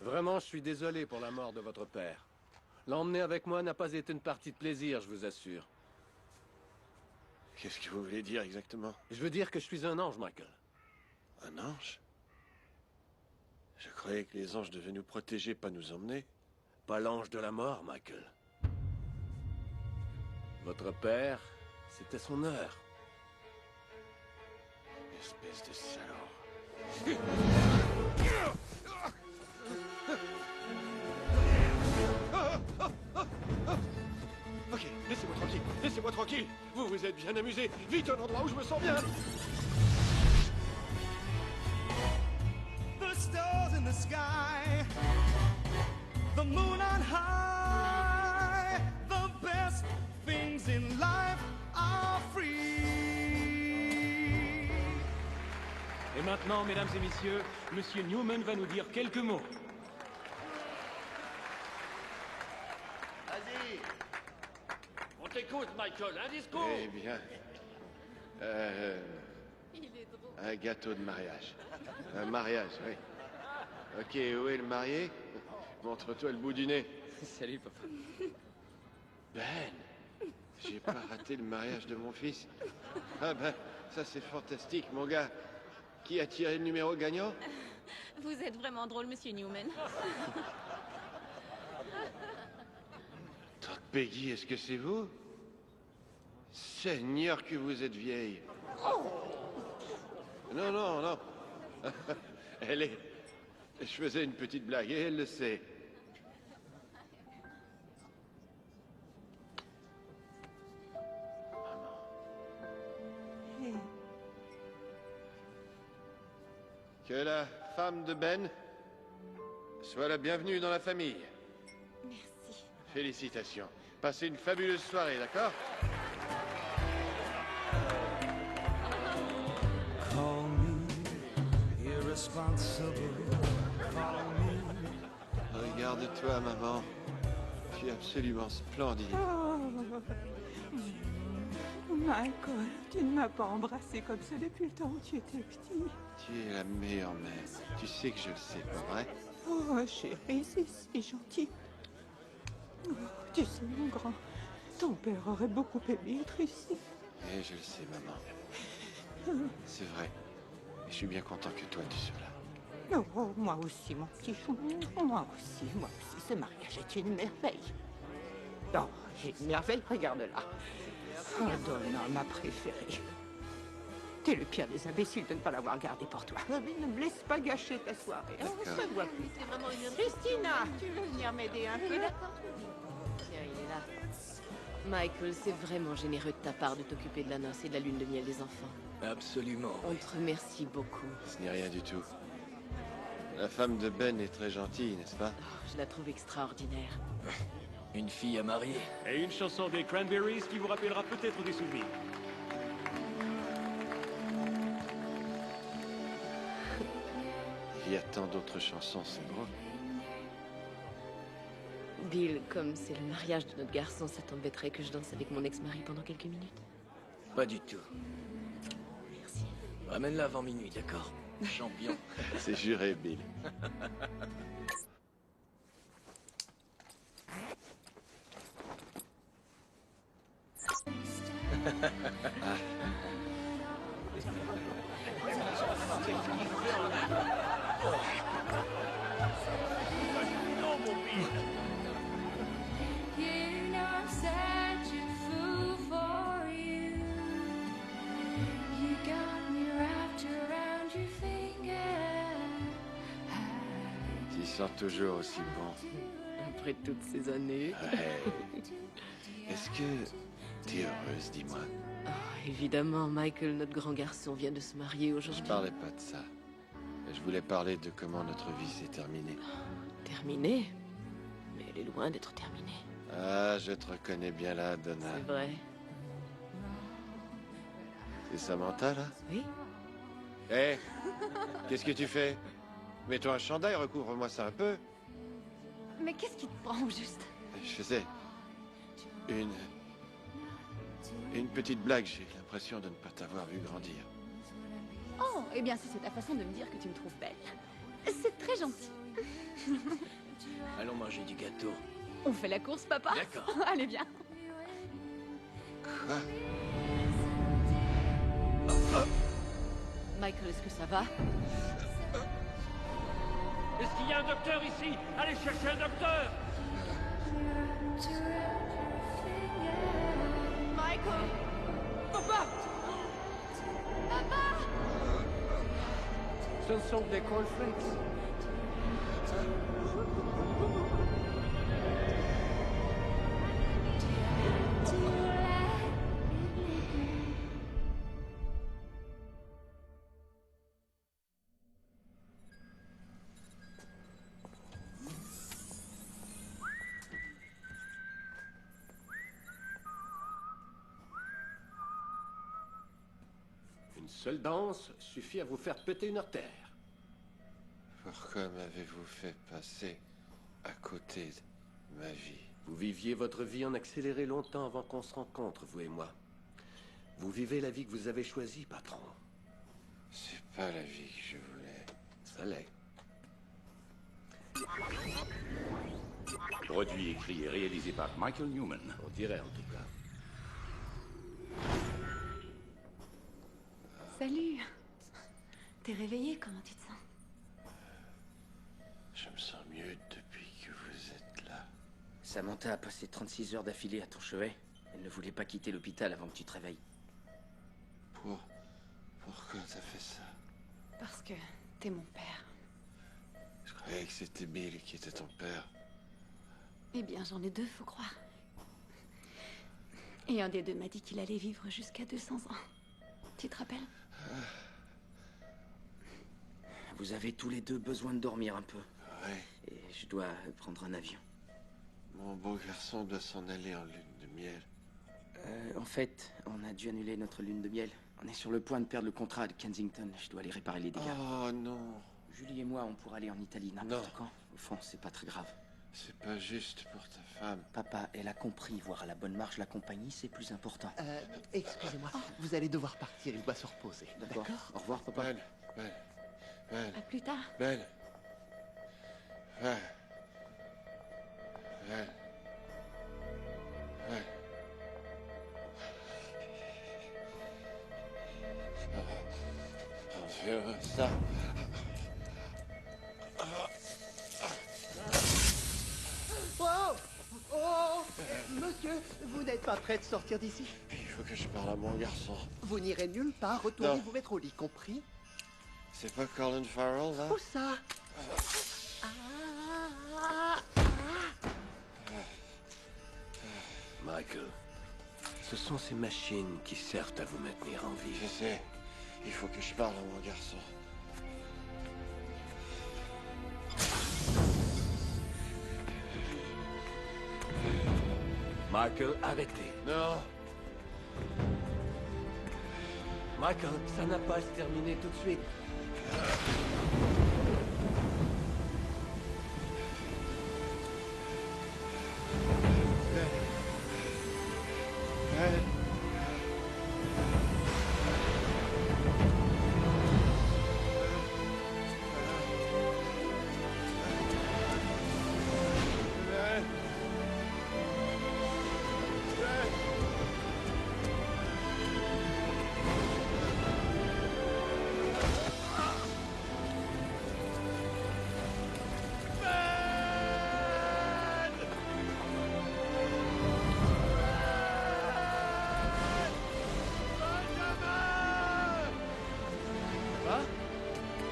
Vraiment, je suis désolé pour la mort de votre père. L'emmener avec moi n'a pas été une partie de plaisir, je vous assure. Qu'est-ce que vous voulez dire exactement? Je veux dire que je suis un ange, Michael. Un ange? Je croyais que les anges devaient nous protéger, pas nous emmener. Pas l'ange de la mort, Michael. Votre père, c'était son heure. Espèce de salaud. Ok, laissez-moi tranquille, laissez-moi tranquille. Vous vous êtes bien amusés. Vite, un endroit où je me sens bien. The stars in the sky, the moon on high, the best things in life are free. Et maintenant, mesdames et messieurs, Monsieur Newman va nous dire quelques mots. Vas-y. On t'écoute, Michael. Un discours. Eh bien... un gâteau de mariage. Un mariage, oui. Ok, où est le marié? Montre-toi le bout du nez. Salut, papa. Ben, j'ai pas raté le mariage de mon fils. Ah ben, ça c'est fantastique, mon gars. Qui a tiré le numéro gagnant? Vous êtes vraiment drôle, monsieur Newman. Tante Peggy, est-ce que c'est vous? Seigneur, que vous êtes vieille. Non, non, non. Elle est... Je faisais une petite blague et elle le sait. Que la femme de Ben soit la bienvenue dans la famille. Merci. Félicitations. Passez une fabuleuse soirée, d'accord? Call me irresponsible. Call me Regarde-toi, maman. Tu es absolument splendide. Oh. Michael, tu ne m'as pas embrassé comme ça depuis le temps où tu étais petit. Tu es la meilleure mère. Tu sais que je le sais, pas vrai? Oh, chérie, c'est si gentil. Oh, tu sais, mon grand, ton père aurait beaucoup aimé être ici. Et je le sais, maman. C'est vrai. Et je suis bien content que toi, tu sois là. Oh, moi aussi, mon petit chou. Moi aussi. Ce mariage est une merveille. Oh, j'ai une merveille, regarde-la. Oh, Donna, ma préférée. T'es le pire des imbéciles de ne pas l'avoir gardée pour toi. Mais ne me laisse pas gâcher ta soirée. On se voit plus tard. Christina, tu veux venir m'aider un peu? Tiens, il est là. Michael, c'est vraiment généreux de ta part de t'occuper de la noce et de la lune de miel des enfants. Absolument. On te remercie beaucoup. Ce n'est rien du tout. La femme de Ben est très gentille, n'est-ce pas? Je la trouve extraordinaire. Une fille à marier. Et une chanson des Cranberries qui vous rappellera peut-être des souvenirs. Il y a tant d'autres chansons, c'est drôle. Bill, comme c'est le mariage de notre garçon, ça t'embêterait que je danse avec mon ex-mari pendant quelques minutes? Pas du tout. Merci. Ramène-la avant minuit, d'accord? Champion. C'est juré, Bill. You know I'm such a fool for you. You got me wrapped around your finger. Tu sens toujours aussi bon. Après toutes ces années. Ouais. Est-ce que t'es heureuse, dis-moi? Oh, évidemment, Michael, notre grand garçon, vient de se marier aujourd'hui. Je parlais pas de ça. Je voulais parler de comment notre vie s'est terminée. Terminée? Mais elle est loin d'être terminée. Ah, je te reconnais bien là, Donna. C'est vrai. C'est Samantha, là? Oui. Hé! Qu'est-ce que tu fais? Mets-toi un chandail, recouvre-moi ça un peu. Mais qu'est-ce qui te prend au juste? Je faisais une petite blague. J'ai l'impression de ne pas t'avoir vu grandir. Oh, eh bien, si c'est ta façon de me dire que tu me trouves belle, c'est très gentil. Allons manger du gâteau. On fait la course, papa? D'accord. Allez, viens. Quoi? Michael, est-ce que ça va? Est-ce qu'il y a un docteur ici? Allez chercher un docteur! Michael! Papa! Papa! Ce sont des cornflakes. Une seule danse suffit à vous faire péter une artère. Pourquoi m'avez-vous fait passer à côté de ma vie? Vous viviez votre vie en accéléré longtemps avant qu'on se rencontre, vous et moi. Vous vivez la vie que vous avez choisie, patron. C'est pas la vie que je voulais. Ça l'est. Produit, écrit et réalisé par Michael Newman. On dirait en tout cas. Salut. T'es réveillé? Comment tu te sens? Je me sens mieux depuis que vous êtes là. Samantha a passé 36 heures d'affilée à ton chevet. Elle ne voulait pas quitter l'hôpital avant que tu te réveilles. Pourquoi t'as fait ça? Parce que t'es mon père. Je croyais que c'était Bill qui était ton père. Eh bien, j'en ai deux, faut croire. Et un des deux m'a dit qu'il allait vivre jusqu'à 200 ans. Tu te rappelles? Vous avez tous les deux besoin de dormir un peu. Ouais. Et je dois prendre un avion. Mon beau garçon doit s'en aller en lune de miel. En fait, on a dû annuler notre lune de miel. On est sur le point de perdre le contrat de Kensington. Je dois aller réparer les dégâts. Oh non. Julie et moi, on pourra aller en Italie n'importe quand. Au fond, c'est pas très grave. C'est pas juste pour ta femme. Papa, elle a compris. Voir à la bonne marche la compagnie, c'est plus important. Excusez-moi, vous allez devoir partir, il doit se reposer. D'accord. Au revoir, papa. Belle. À plus tard. Belle. Belle. Belle. Belle. On verra ça. Oh! Oh! Monsieur, vous n'êtes pas prêt de sortir d'ici? Il faut que je parle à mon garçon. Vous n'irez nulle part, retournez Non. vous mettre au lit, compris? C'est pas Colin Farrell, là? Où ça? Michael, ce sont ces machines qui servent à vous maintenir en vie. Je sais. Il faut que je parle à mon garçon. Michael, arrêtez. Non. Michael, ça n'a pas à se terminer tout de suite.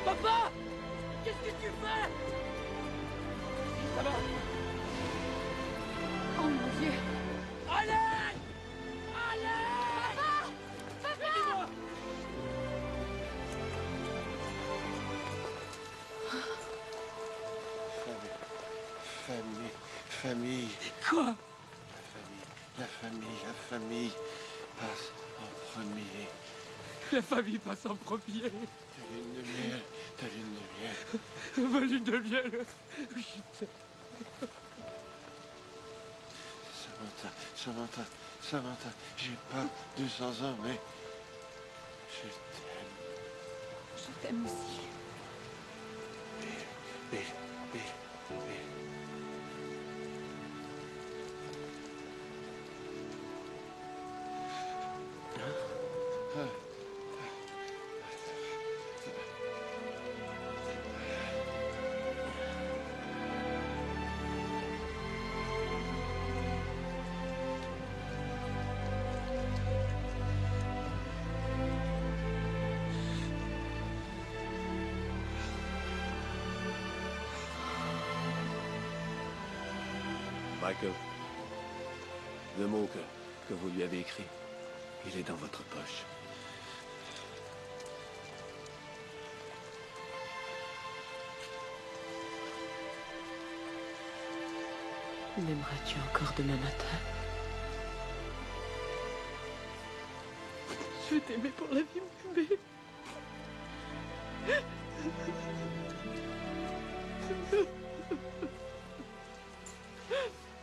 Papa! Qu'est-ce que tu fais? Ça va? Oh mon Dieu! Allez! Allez! Papa! Aidez-moi! Famille. Quoi? La famille passe en premier. La famille passe en premier. Ta lune de miel. Ma lune de miel. Je t'aime. Samantha, j'ai pas 200 ans, mais je t'aime. Je t'aime aussi. Bill. Michael, le mot que vous lui avez écrit, il est dans votre poche. M'aimeras-tu encore demain matin? Je vais t'aimer pour la vie, mon bébé.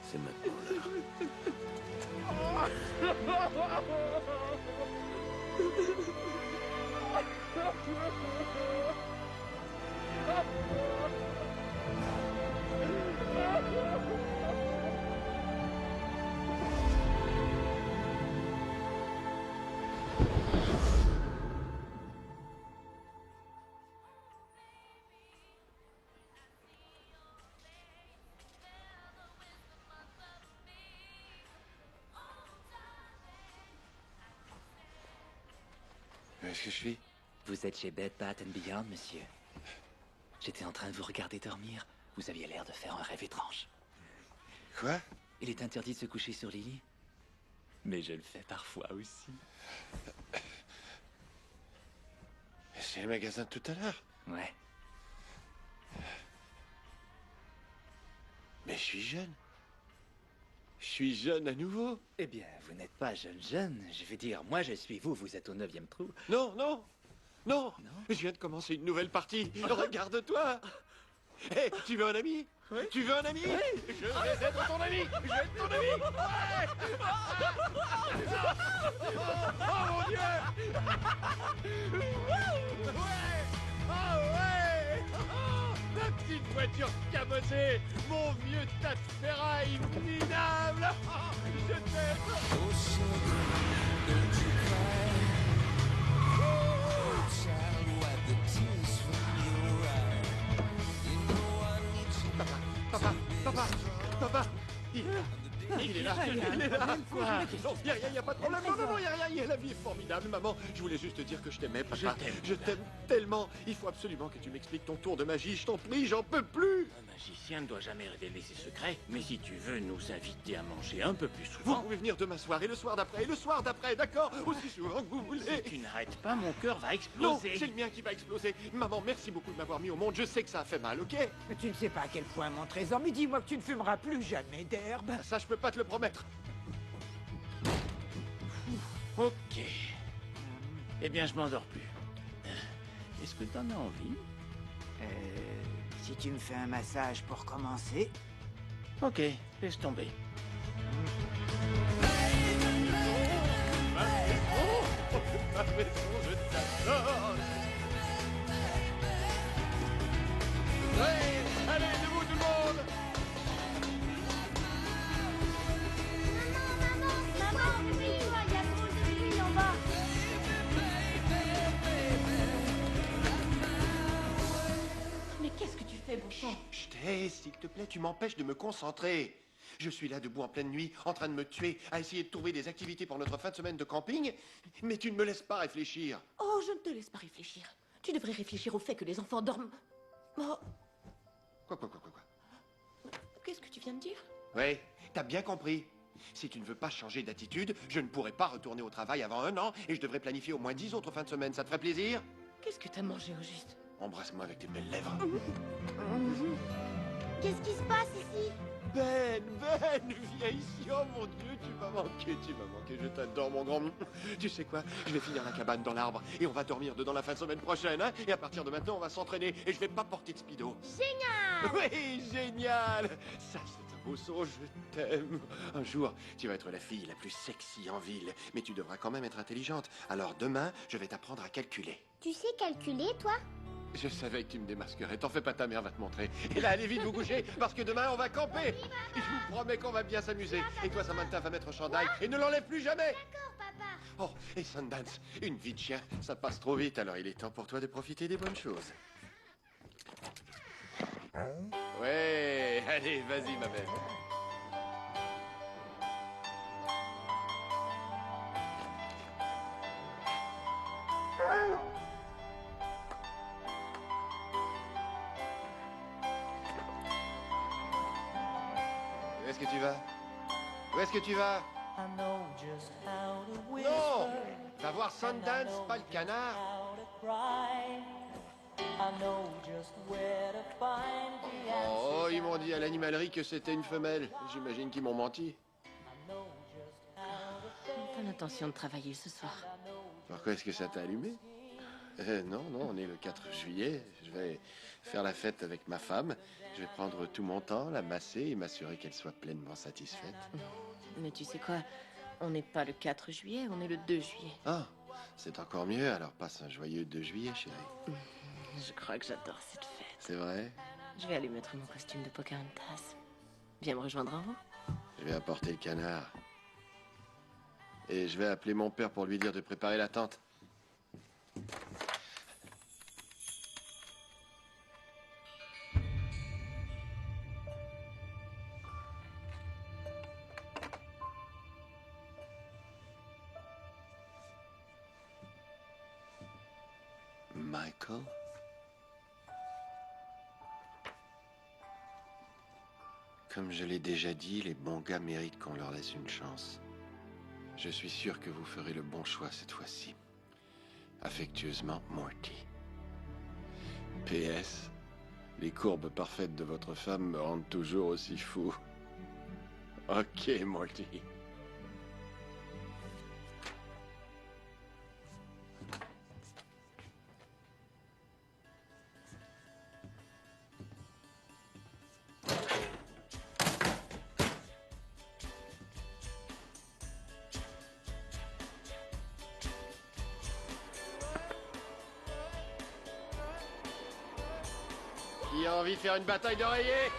C'est maintenant l'heure. Où est-ce que je suis? Vous êtes chez Bed Bath & Beyond, monsieur. J'étais en train de vous regarder dormir. Vous aviez l'air de faire un rêve étrange. Quoi? Il est interdit de se coucher sur les lits. Mais je le fais parfois aussi. C'est le magasin de tout à l'heure? Ouais. Mais je suis jeune. Je suis jeune à nouveau. Eh bien, vous n'êtes pas jeune. Je veux dire, moi je suis vous, vous êtes au 9e trou. Non. Je viens de commencer une nouvelle partie. Regarde-toi. Hé, tu veux un ami? Tu veux un ami? Je vais être ton ami! Je vais être ton ami! Ouais! Oh mon Dieu! Ouais! Oh ouais! Ma petite voiture cabossée! Mon vieux tas de ferraille minable! Je t'aime! Papa, papa, papa, il est là, il est là. Quoi? Non, y a pas de problème. Non, y a rien. La vie est formidable, maman. Je voulais juste te dire que je t'aimais, papa. Je t'aime tellement. Il faut absolument que tu m'expliques ton tour de magie. Je t'en prie, j'en peux plus. Un magicien ne doit jamais révéler ses secrets. Mais si tu veux nous inviter à manger un peu plus Vous souvent... pouvez venir demain soir et le soir d'après, et le soir d'après, d'accord? Aussi souvent que vous voulez. Si tu n'arrêtes pas, mon cœur va Non, exploser. c'est le mien qui va exploser. Maman, merci beaucoup de m'avoir mis au monde. Je sais que ça a fait mal, ok? Mais tu ne sais pas à quel point, mon trésor, mais dis-moi que tu ne fumeras plus jamais d'herbe. Ça, je peux pas te le promettre. Ok. Eh bien, je m'endors plus. Est-ce que t'en as envie? Si tu me fais un massage pour commencer. Ok, laisse tomber. Ma maison, je t'adore. Ouais, allez, debout tout le monde. Maman, oublie-toi, il y a trop de pluie en bas. Mais qu'est-ce que tu fais, bon sang? Chut, hé, s'il te plaît, tu m'empêches de me concentrer. Je suis là debout en pleine nuit, en train de me tuer, à essayer de trouver des activités pour notre fin de semaine de camping, mais tu ne me laisses pas réfléchir. Oh, je ne te laisse pas réfléchir. Tu devrais réfléchir au fait que les enfants dorment... Oh, Quoi? qu'est-ce que tu viens de dire? Ouais, t'as bien compris. Si tu ne veux pas changer d'attitude, je ne pourrai pas retourner au travail avant 1 an et je devrais planifier au moins 10 autres fins de semaine. Ça te ferait plaisir? Qu'est-ce que t'as mangé au juste? Embrasse-moi avec tes belles lèvres. Qu'est-ce qui se passe ici? Ben, viens ici. Oh mon Dieu, tu m'as manqué, je t'adore mon grand. Tu sais quoi? Je vais finir la cabane dans l'arbre et on va dormir dedans la fin de semaine prochaine, hein? Et à partir de maintenant, on va s'entraîner et je vais pas porter de speedo. Génial! Oui, génial! Ça, c'est un beau son, je t'aime. Un jour, tu vas être la fille la plus sexy en ville, mais tu devras quand même être intelligente. Alors demain, je vais t'apprendre à calculer. Tu sais calculer, toi? Je savais que tu me démasquerais. T'en fais pas, ta mère va te montrer. Et là, allez vite vous coucher, parce que demain, on va camper. Et je vous promets qu'on va bien s'amuser. Et toi, Samantha, va mettre un chandail et ne l'enlève plus jamais. D'accord, papa. Oh, et Sundance, une vie de chien, ça passe trop vite, alors il est temps pour toi de profiter des bonnes choses. Ouais, allez, vas-y, ma belle. Où est-ce que tu vas? Où est-ce que tu vas? Non! Va voir Sundance, pas le canard. Oh, ils m'ont dit à l'animalerie que c'était une femelle. J'imagine qu'ils m'ont menti. T'as l'intention de travailler ce soir? Pourquoi est-ce que ça t'a allumé? Non, on est le 4 juillet. Je vais faire la fête avec ma femme. Je vais prendre tout mon temps, la masser et m'assurer qu'elle soit pleinement satisfaite. Mais tu sais quoi? On n'est pas le 4 juillet, on est le 2 juillet. Ah, c'est encore mieux. Alors passe un joyeux 2 juillet, chérie. Je crois que j'adore cette fête. C'est vrai? Je vais aller mettre mon costume de Pocahontas. Viens me rejoindre en haut. Je vais apporter le canard. Et je vais appeler mon père pour lui dire de préparer la tente. Michael? Comme je l'ai déjà dit, les bons gars méritent qu'on leur laisse une chance. Je suis sûr que vous ferez le bon choix cette fois-ci. Affectueusement, Morty. PS, les courbes parfaites de votre femme me rendent toujours aussi fou. Ok, Morty. Qui a envie de faire une bataille d'oreillers?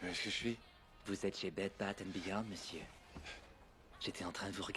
Où est-ce que je suis? Vous êtes chez Bed Bath & Beyond, monsieur. J'étais en train de vous regarder.